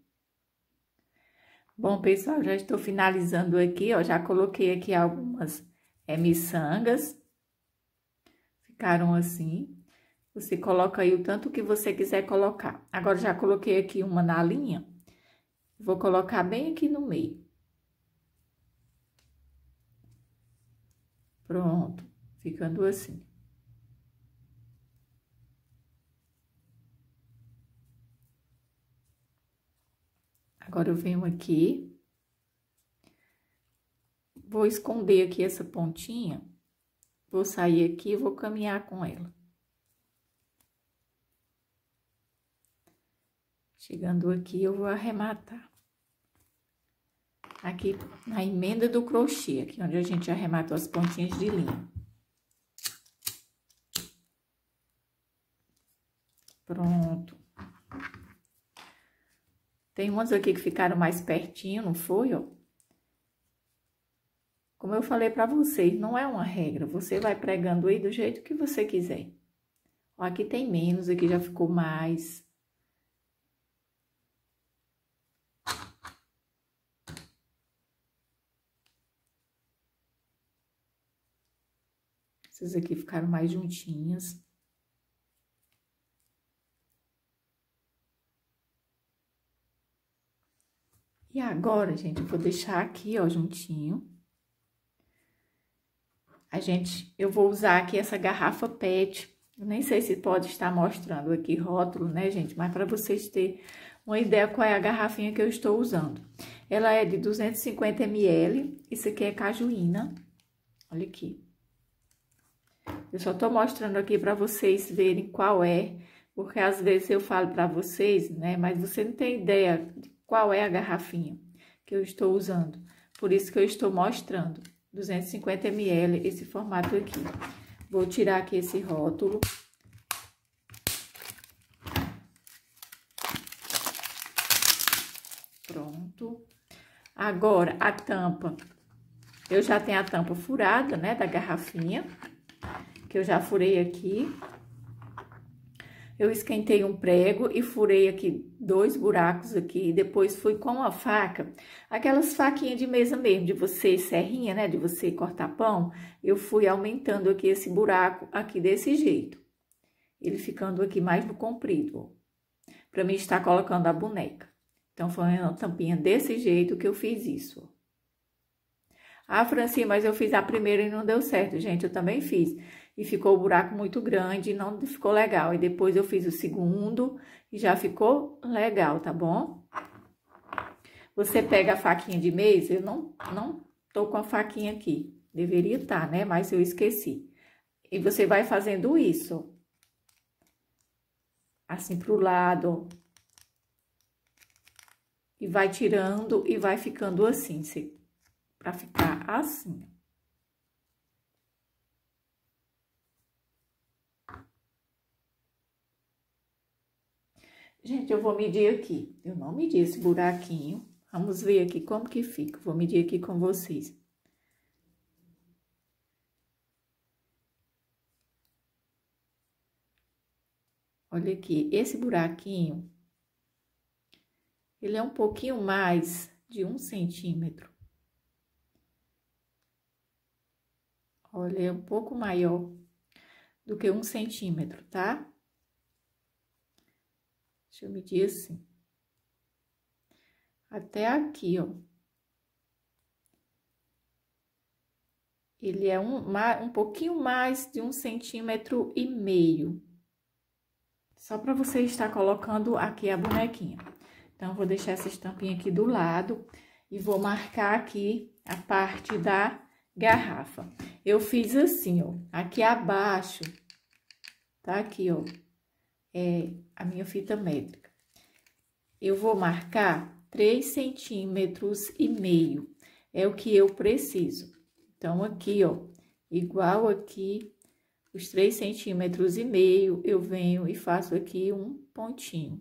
Bom, pessoal, já estou finalizando aqui, ó. Já coloquei aqui algumas miçangas. Ficaram assim. Você coloca aí o tanto que você quiser colocar. Agora, já coloquei aqui uma na linha. Vou colocar bem aqui no meio. Pronto, ficando assim. Agora, eu venho aqui. Vou esconder aqui essa pontinha. Vou sair aqui e vou caminhar com ela. Chegando aqui, eu vou arrematar. Aqui na emenda do crochê, aqui onde a gente arrematou as pontinhas de linha. Pronto. Tem umas aqui que ficaram mais pertinho, não foi, ó? Como eu falei pra vocês, não é uma regra. Você vai pregando aí do jeito que você quiser. Ó, aqui tem menos, aqui já ficou mais. Essas aqui ficaram mais juntinhas. E agora, gente, eu vou deixar aqui, ó, juntinho. Eu vou usar aqui essa garrafa PET. Eu nem sei se pode estar mostrando aqui rótulo, né, gente? Mas para vocês terem uma ideia qual é a garrafinha que eu estou usando. Ela é de 250 ml. Isso aqui é cajuína. Olha aqui. Eu só tô mostrando aqui para vocês verem qual é, porque às vezes eu falo para vocês, né? Mas você não tem ideia de qual é a garrafinha que eu estou usando. Por isso que eu estou mostrando. 250 ml, esse formato aqui. Vou tirar aqui esse rótulo. Pronto. Agora, a tampa. Eu já tenho a tampa furada, né, da garrafinha, que eu já furei aqui. Eu esquentei um prego e furei aqui 2 buracos aqui. E depois fui com a faca, aquelas faquinhas de mesa mesmo, de você, serrinha, né? De você cortar pão. Eu fui aumentando aqui esse buraco aqui desse jeito. Ele ficando aqui mais no comprido, ó. Pra mim estar colocando a boneca. Então, foi uma tampinha desse jeito que eu fiz isso, ó. Ah, Franci, mas eu fiz a primeira e não deu certo, gente. Eu também fiz. E ficou o buraco muito grande, não ficou legal. E depois eu fiz o segundo e já ficou legal, tá bom? Você pega a faquinha de mesa, eu não tô com a faquinha aqui. Deveria estar, né? Mas eu esqueci. E você vai fazendo isso. Assim pro lado. E vai tirando e vai ficando assim, pra ficar assim. Gente, eu vou medir aqui. Eu não medi esse buraquinho. Vamos ver aqui como que fica. Vou medir aqui com vocês. Olha aqui, esse buraquinho, ele é um pouquinho mais de 1 centímetro. Olha, é um pouco maior do que 1 centímetro, tá? Deixa eu medir assim. Até aqui, ó. Ele é um pouquinho mais de 1,5 centímetros. Só para você estar colocando aqui a bonequinha. Então, vou deixar essa estampinha aqui do lado e vou marcar aqui a parte da garrafa. Eu fiz assim, ó, aqui abaixo, tá aqui, ó, a minha fita métrica. Eu vou marcar 3,5 centímetros, é o que eu preciso. Então, aqui, ó, igual aqui, os 3,5 centímetros, eu venho e faço aqui um pontinho.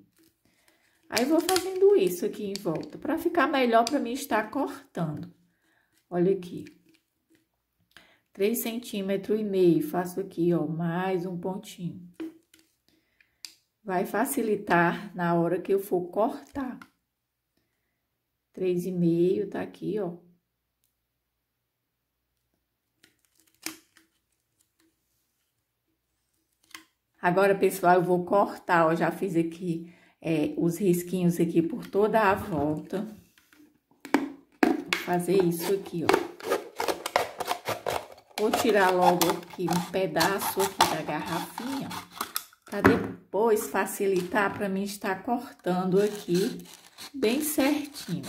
Aí, vou fazendo isso aqui em volta, para ficar melhor para mim estar cortando. Olha aqui. 3,5 centímetros, faço aqui, ó, mais um pontinho. Vai facilitar na hora que eu for cortar. 3,5, tá aqui, ó. Agora, pessoal, eu vou cortar, ó, já fiz aqui os risquinhos aqui por toda a volta. Vou fazer isso aqui, ó. Vou tirar logo aqui um pedaço aqui da garrafinha, para depois facilitar para mim estar cortando aqui bem certinho.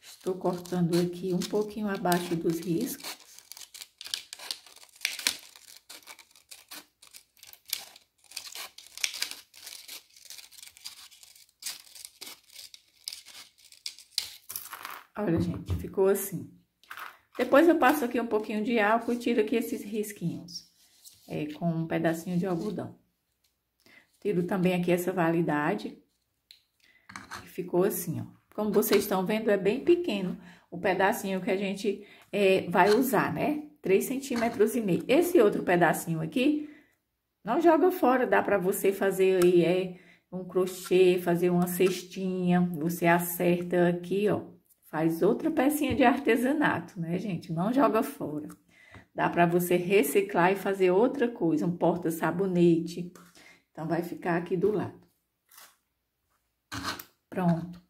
Estou cortando aqui um pouquinho abaixo dos riscos. Olha, gente, ficou assim. Depois eu passo aqui um pouquinho de álcool e tiro aqui esses risquinhos, com um pedacinho de algodão. Tiro também aqui essa validade, que ficou assim, ó. Como vocês estão vendo, é bem pequeno o pedacinho que a gente vai usar, né? 3,5 centímetros. Esse outro pedacinho aqui, não joga fora, dá pra você fazer aí, um crochê, fazer uma cestinha, você acerta aqui, ó. Faz outra pecinha de artesanato, né, gente? Não joga fora. Dá pra você reciclar e fazer outra coisa, um porta-sabonete. Então, vai ficar aqui do lado. Pronto.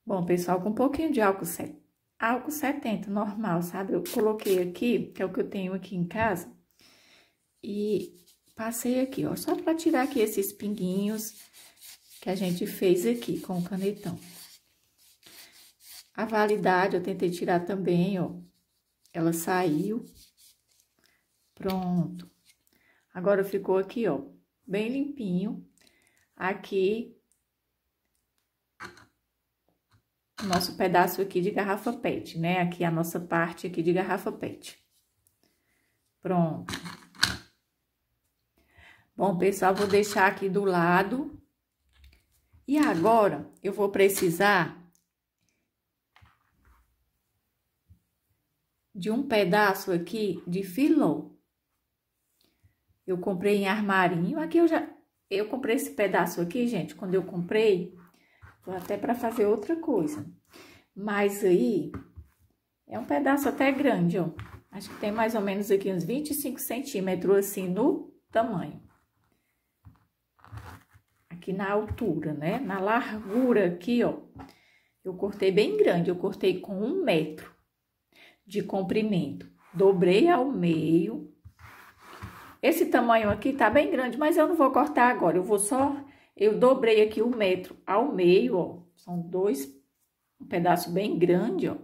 Bom, pessoal, com um pouquinho de álcool 70, normal, sabe? Eu coloquei aqui, que é o que eu tenho aqui em casa. E passei aqui, ó, só pra tirar aqui esses pinguinhos que a gente fez aqui com o canetão. A validade eu tentei tirar também, ó. Ela saiu. Pronto. Agora ficou aqui, ó, bem limpinho. Aqui, o nosso pedaço aqui de garrafa PET, né? Aqui a nossa parte aqui de garrafa PET. Pronto. Bom, pessoal, vou deixar aqui do lado. E agora, eu vou precisar de um pedaço aqui de filó. Eu comprei em armarinho. Aqui eu comprei esse pedaço aqui, gente, quando eu comprei, foi até para fazer outra coisa. Mas aí, é um pedaço até grande, ó. Acho que tem mais ou menos aqui uns 25 centímetros, assim, no tamanho. Aqui na altura, né? Na largura aqui, ó, eu cortei bem grande, eu cortei com 1 metro de comprimento. Dobrei ao meio. Esse tamanho aqui tá bem grande, mas eu não vou cortar agora, eu dobrei aqui 1 metro ao meio, ó. São um pedaço bem grande, ó.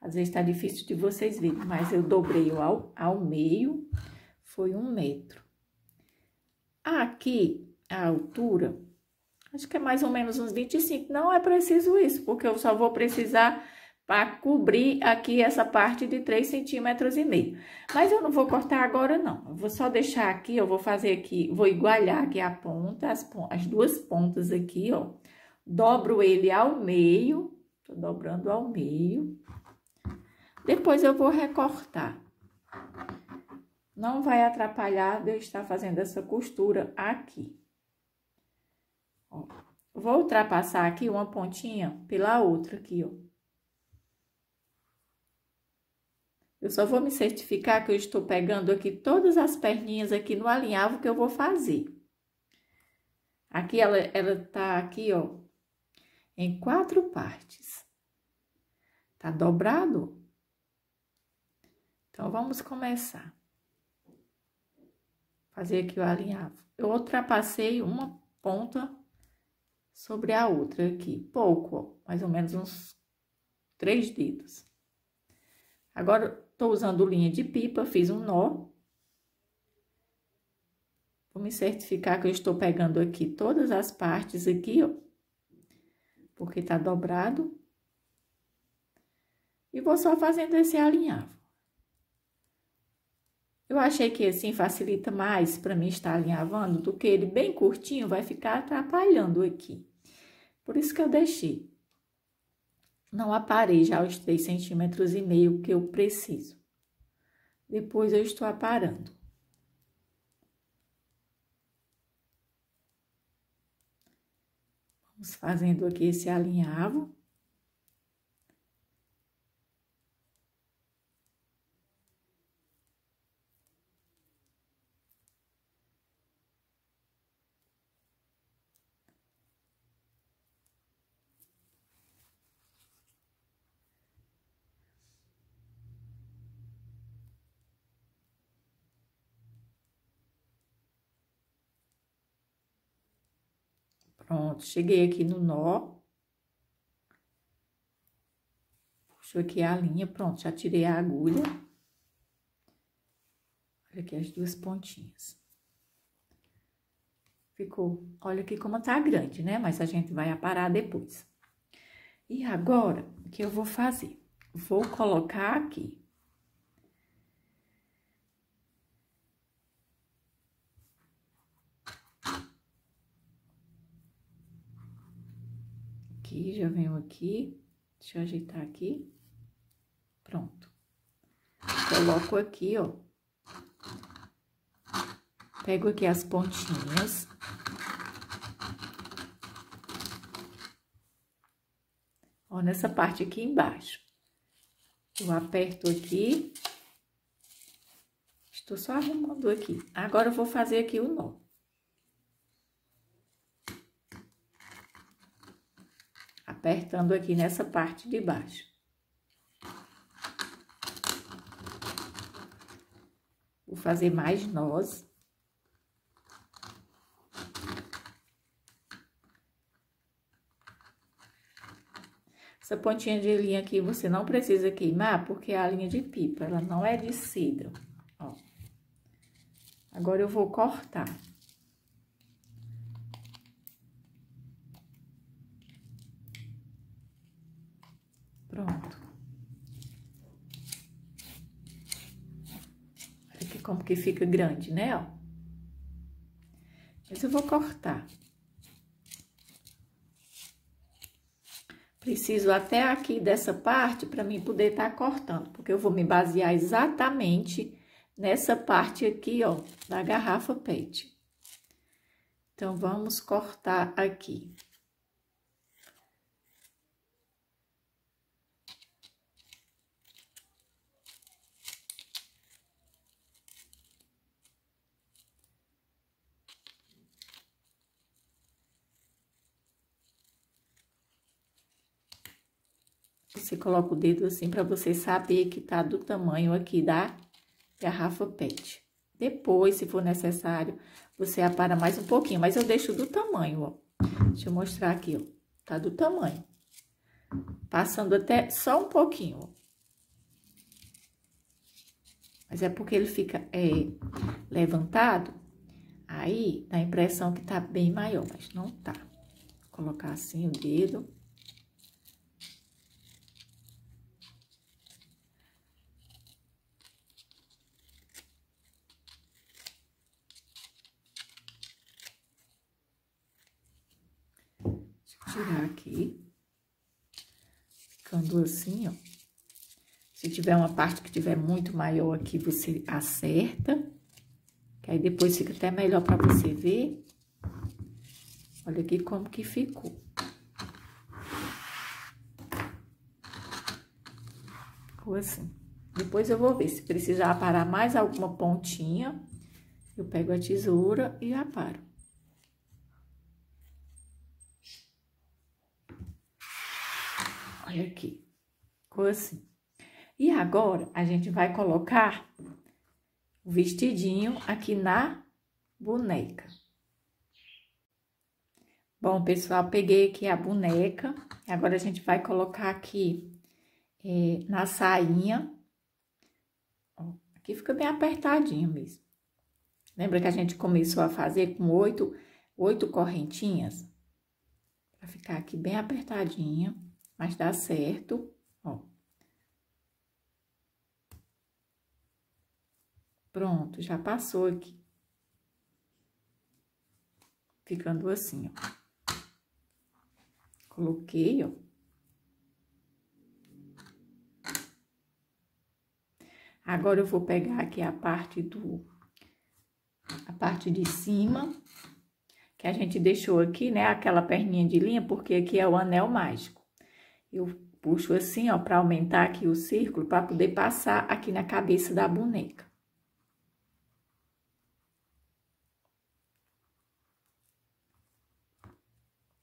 Às vezes tá difícil de vocês verem, mas eu dobrei ao meio, foi 1 metro. Aqui, a altura, acho que é mais ou menos uns 25. Não é preciso isso, porque eu só vou precisar para cobrir aqui essa parte de 3,5 centímetros. Mas eu não vou cortar agora, não. Eu vou só deixar aqui, eu vou fazer aqui, vou igualar aqui a ponta, as duas pontas aqui, ó. Dobro ele ao meio, tô dobrando ao meio. Depois eu vou recortar. Não vai atrapalhar de eu estar fazendo essa costura aqui. Ó, vou ultrapassar aqui uma pontinha pela outra aqui, ó. Eu só vou me certificar que eu estou pegando aqui todas as perninhas aqui no alinhavo que eu vou fazer. Aqui ela tá aqui, ó, em 4 partes. Tá dobrado? Então, vamos começar. Fazer aqui o alinhavo. Eu ultrapassei uma ponta sobre a outra aqui. Pouco, ó, mais ou menos uns 3 dedos. Agora, tô usando linha de pipa, fiz um nó. Vou me certificar que eu estou pegando aqui todas as partes aqui, ó. Porque tá dobrado. E vou só fazendo esse alinhavo. Eu achei que assim facilita mais para mim estar alinhavando do que ele bem curtinho vai ficar atrapalhando aqui. Por isso que eu deixei. Não aparei já os 3,5 centímetros que eu preciso. Depois eu estou aparando. Vamos fazendo aqui esse alinhavo. Pronto, cheguei aqui no nó. Puxo aqui a linha, pronto, já tirei a agulha. Olha aqui as 2 pontinhas. Ficou, olha aqui como tá grande, né? Mas a gente vai aparar depois. E agora, o que eu vou fazer? Vou colocar aqui. Aqui, já venho aqui. Deixa eu ajeitar aqui. Pronto. Coloco aqui, ó. Pego aqui as pontinhas. Ó, nessa parte aqui embaixo. Eu aperto aqui. Estou só arrumando aqui. Agora, eu vou fazer aqui o nó. Apertando aqui nessa parte de baixo. Vou fazer mais nós. Essa pontinha de linha aqui você não precisa queimar, porque é a linha de pipa, ela não é de cedro, ó. Agora eu vou cortar. Pronto. Olha aqui como que fica grande, né, ó. Mas eu vou cortar. Preciso até aqui dessa parte para mim poder estar cortando, porque eu vou me basear exatamente nessa parte aqui, ó, da garrafa PET. Então, vamos cortar aqui. Você coloca o dedo assim para você saber que tá do tamanho aqui da garrafa PET. Depois, se for necessário, você apara mais um pouquinho, mas eu deixo do tamanho, ó. Deixa eu mostrar aqui, ó. Tá do tamanho. Passando até só um pouquinho, ó. Mas é porque ele fica levantado, aí dá a impressão que tá bem maior, mas não tá. Vou colocar assim o dedo. Tirar aqui, ficando assim, ó. Se tiver uma parte que tiver muito maior aqui, você acerta, que aí depois fica até melhor pra você ver. Olha aqui como que ficou. Ficou assim. Depois eu vou ver se precisar aparar mais alguma pontinha, eu pego a tesoura e aparo. Olha aqui, ficou assim. E agora, a gente vai colocar o vestidinho aqui na boneca. Bom, pessoal, peguei aqui a boneca. Agora, a gente vai colocar aqui na sainha. Ó, aqui fica bem apertadinho mesmo. Lembra que a gente começou a fazer com 8 correntinhas? Pra ficar aqui bem apertadinha, mas dá certo, ó. Pronto, já passou aqui. Ficando assim, ó. Coloquei, ó. Agora, eu vou pegar aqui a parte de cima, que a gente deixou aqui, né? Aquela perninha de linha, porque aqui é o anel mágico. Eu puxo assim, ó, pra aumentar aqui o círculo, pra poder passar aqui na cabeça da boneca.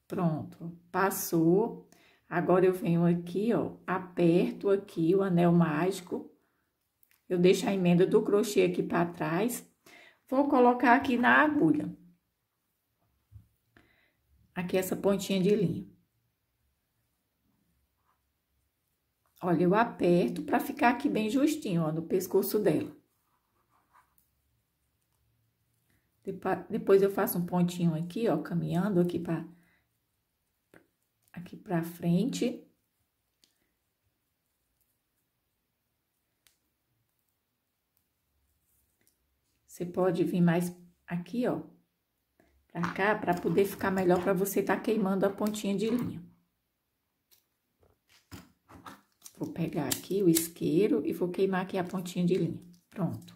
Pronto, passou. Agora, eu venho aqui, ó, aperto aqui o anel mágico. Eu deixo a emenda do crochê aqui pra trás. Vou colocar aqui na agulha. Aqui essa pontinha de linha. Olha, eu aperto pra ficar aqui bem justinho, ó, no pescoço dela. Depois eu faço um pontinho aqui, ó, caminhando aqui pra frente. Você pode vir mais aqui, ó, pra cá, pra poder ficar melhor pra você tá queimando a pontinha de linha. Vou pegar aqui o isqueiro e vou queimar aqui a pontinha de linha. Pronto.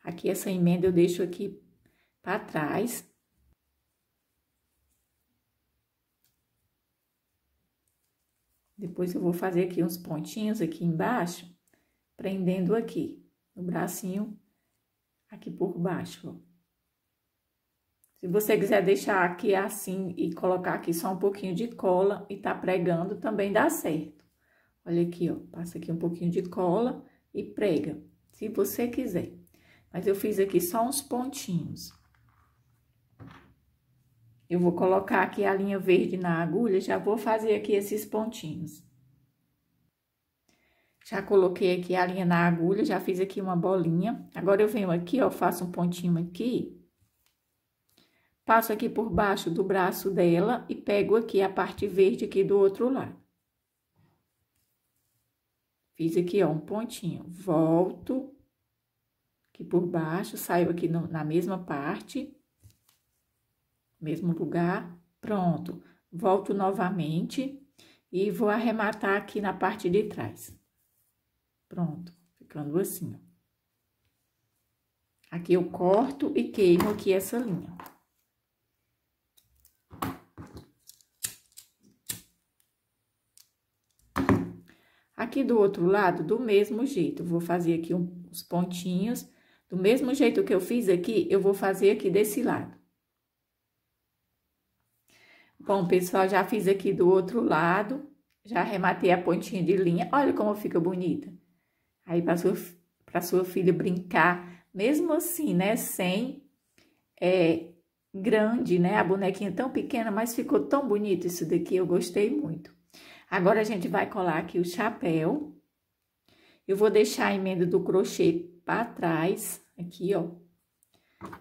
Aqui essa emenda eu deixo aqui pra trás. Depois eu vou fazer aqui uns pontinhos aqui embaixo, prendendo aqui no bracinho, aqui por baixo, ó. Se você quiser deixar aqui assim e colocar aqui só um pouquinho de cola e tá pregando, também dá certo. Olha aqui, ó, passa aqui um pouquinho de cola e prega, se você quiser. Mas eu fiz aqui só uns pontinhos. Eu vou colocar aqui a linha verde na agulha, já vou fazer aqui esses pontinhos. Já coloquei aqui a linha na agulha, já fiz aqui uma bolinha. Agora, eu venho aqui, ó, faço um pontinho aqui. Passo aqui por baixo do braço dela e pego aqui a parte verde aqui do outro lado. Fiz aqui, ó, um pontinho. Volto aqui por baixo, saio aqui na mesma parte, mesmo lugar. Pronto. Volto novamente e vou arrematar aqui na parte de trás. Pronto, ficando assim, ó. Aqui eu corto e queimo aqui essa linha. Aqui do outro lado, do mesmo jeito, vou fazer aqui uns pontinhos. Do mesmo jeito que eu fiz aqui, eu vou fazer aqui desse lado. Bom, pessoal, já fiz aqui do outro lado, já arrematei a pontinha de linha. Olha como fica bonita. Aí, para sua filha brincar, mesmo assim, né, sem grande, né, a bonequinha tão pequena, mas ficou tão bonito isso daqui, eu gostei muito. Agora, a gente vai colar aqui o chapéu. Eu vou deixar a emenda do crochê para trás, aqui, ó.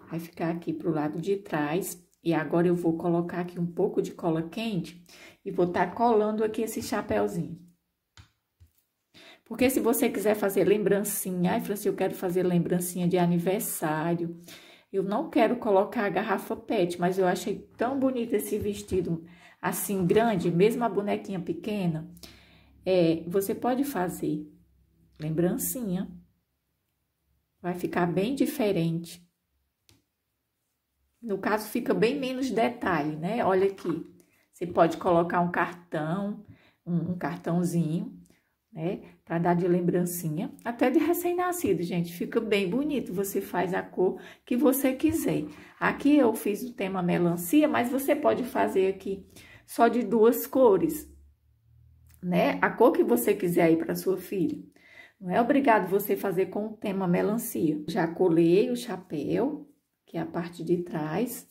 Vai ficar aqui pro lado de trás. E agora, eu vou colocar aqui um pouco de cola quente e vou tá colando aqui esse chapéuzinho. Porque se você quiser fazer lembrancinha, ai, Franci, eu quero fazer lembrancinha de aniversário. Eu não quero colocar a garrafa PET, mas eu achei tão bonito esse vestido assim grande, mesmo a bonequinha pequena. Você pode fazer lembrancinha. Vai ficar bem diferente. No caso, fica bem menos detalhe, né? Olha aqui. Você pode colocar um cartão, um cartãozinho, né? Pra dar de lembrancinha. Até de recém-nascido, gente. Fica bem bonito. Você faz a cor que você quiser. Aqui eu fiz o tema melancia, mas você pode fazer aqui só de 2 cores, né? A cor que você quiser aí para sua filha. Não é obrigado você fazer com o tema melancia. Já colei o chapéu, que é a parte de trás.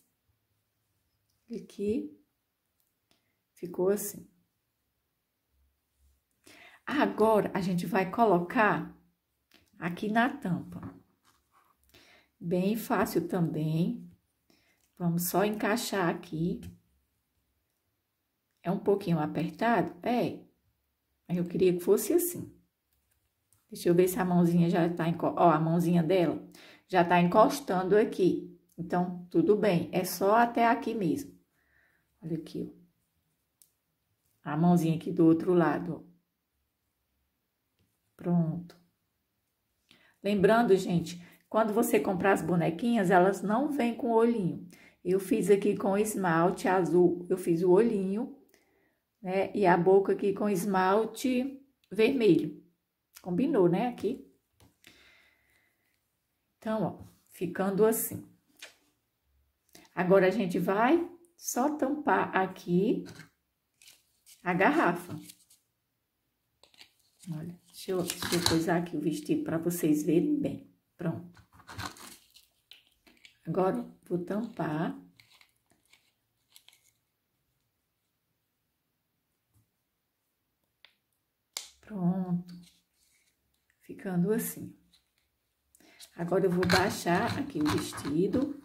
Aqui. Ficou assim. Agora, a gente vai colocar aqui na tampa. Bem fácil também. Vamos só encaixar aqui. É um pouquinho apertado? É. Mas eu queria que fosse assim. Deixa eu ver se a mãozinha já tá... Ó, a mãozinha dela já tá encostando aqui. Então, tudo bem. É só até aqui mesmo. Olha aqui, ó. A mãozinha aqui do outro lado, ó. Pronto. Lembrando, gente, quando você comprar as bonequinhas, elas não vêm com olhinho. Eu fiz aqui com esmalte azul, eu fiz o olhinho, né? E a boca aqui com esmalte vermelho. Combinou, né? Aqui. Então, ó, ficando assim. Agora, a gente vai só tampar aqui a garrafa. Olha, deixa eu coisar aqui o vestido para vocês verem bem. Pronto. Agora, vou tampar. Pronto. Ficando assim. Agora, eu vou baixar aqui o vestido.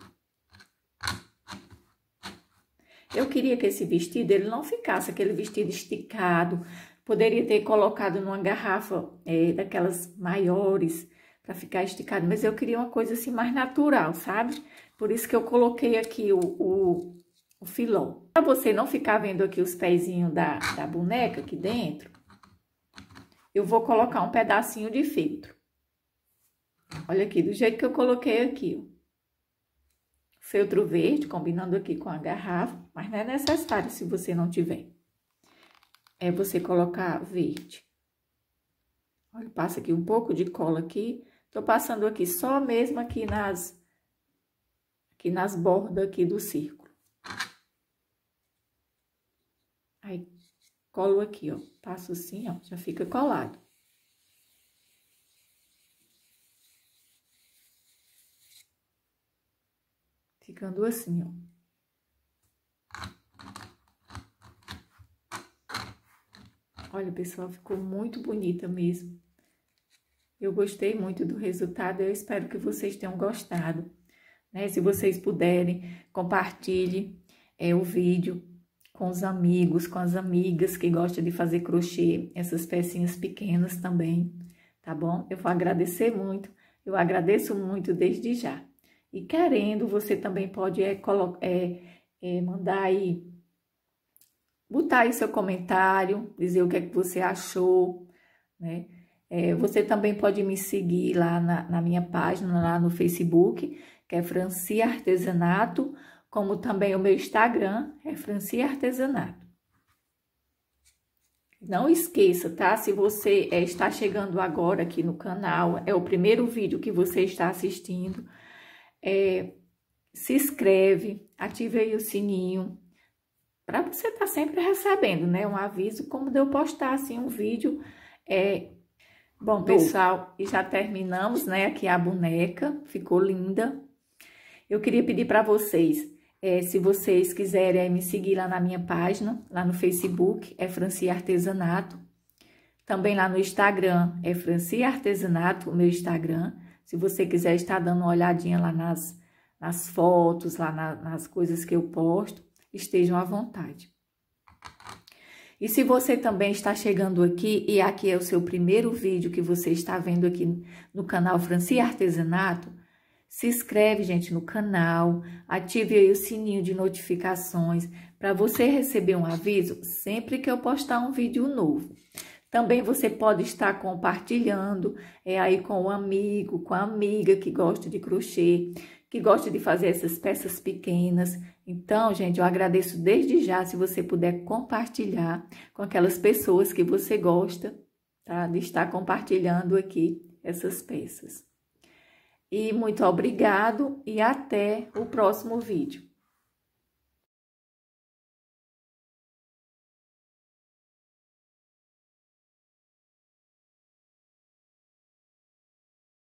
Eu queria que esse vestido, ele não ficasse aquele vestido esticado. Poderia ter colocado numa garrafa daquelas maiores, para ficar esticado. Mas eu queria uma coisa assim mais natural, sabe? Por isso que eu coloquei aqui o filó. Para você não ficar vendo aqui os pezinhos da boneca aqui dentro, eu vou colocar um pedacinho de feltro. Olha aqui, do jeito que eu coloquei aqui, ó. Feltro verde, combinando aqui com a garrafa, mas não é necessário se você não tiver. É você colocar verde. Olha, passa aqui um pouco de cola aqui. Tô passando aqui só mesmo aqui nas bordas aqui do círculo. Aí, colo aqui, ó. Passo assim, ó, já fica colado. Ficando assim, ó. Olha, pessoal, ficou muito bonita mesmo. Eu gostei muito do resultado, eu espero que vocês tenham gostado, né? Se vocês puderem, compartilhe o vídeo com os amigos, com as amigas que gostam de fazer crochê, essas pecinhas pequenas também, tá bom? Eu vou agradecer muito, eu agradeço muito desde já. E querendo, você também pode mandar aí, botar aí seu comentário, dizer o que é que você achou, né? Você também pode me seguir lá na minha página, lá no Facebook, que é Franci Artesanato, como também o meu Instagram, é Franci Artesanato. Não esqueça, tá? Se você está chegando agora aqui no canal, é o primeiro vídeo que você está assistindo, se inscreve, ative aí o sininho, para você estar sempre recebendo, né? Um aviso, como de eu postar, assim, um vídeo. Bom, pessoal, e já terminamos, né? Aqui a boneca, ficou linda. Eu queria pedir para vocês, se vocês quiserem me seguir lá na minha página, lá no Facebook, é Franci Artesanato. Também lá no Instagram, é Franci Artesanato, o meu Instagram. Se você quiser estar dando uma olhadinha lá nas fotos, lá nas coisas que eu posto, estejam à vontade. E se você também está chegando aqui, e aqui é o seu primeiro vídeo que você está vendo aqui no canal Franci Artesanato, se inscreve, gente, no canal, ative aí o sininho de notificações para você receber um aviso sempre que eu postar um vídeo novo. Também você pode estar compartilhando aí com um amigo, com a amiga que gosta de crochê, que gosta de fazer essas peças pequenas. Então, gente, eu agradeço desde já se você puder compartilhar com aquelas pessoas que você gosta, tá? De estar compartilhando aqui essas peças. E muito obrigado e até o próximo vídeo.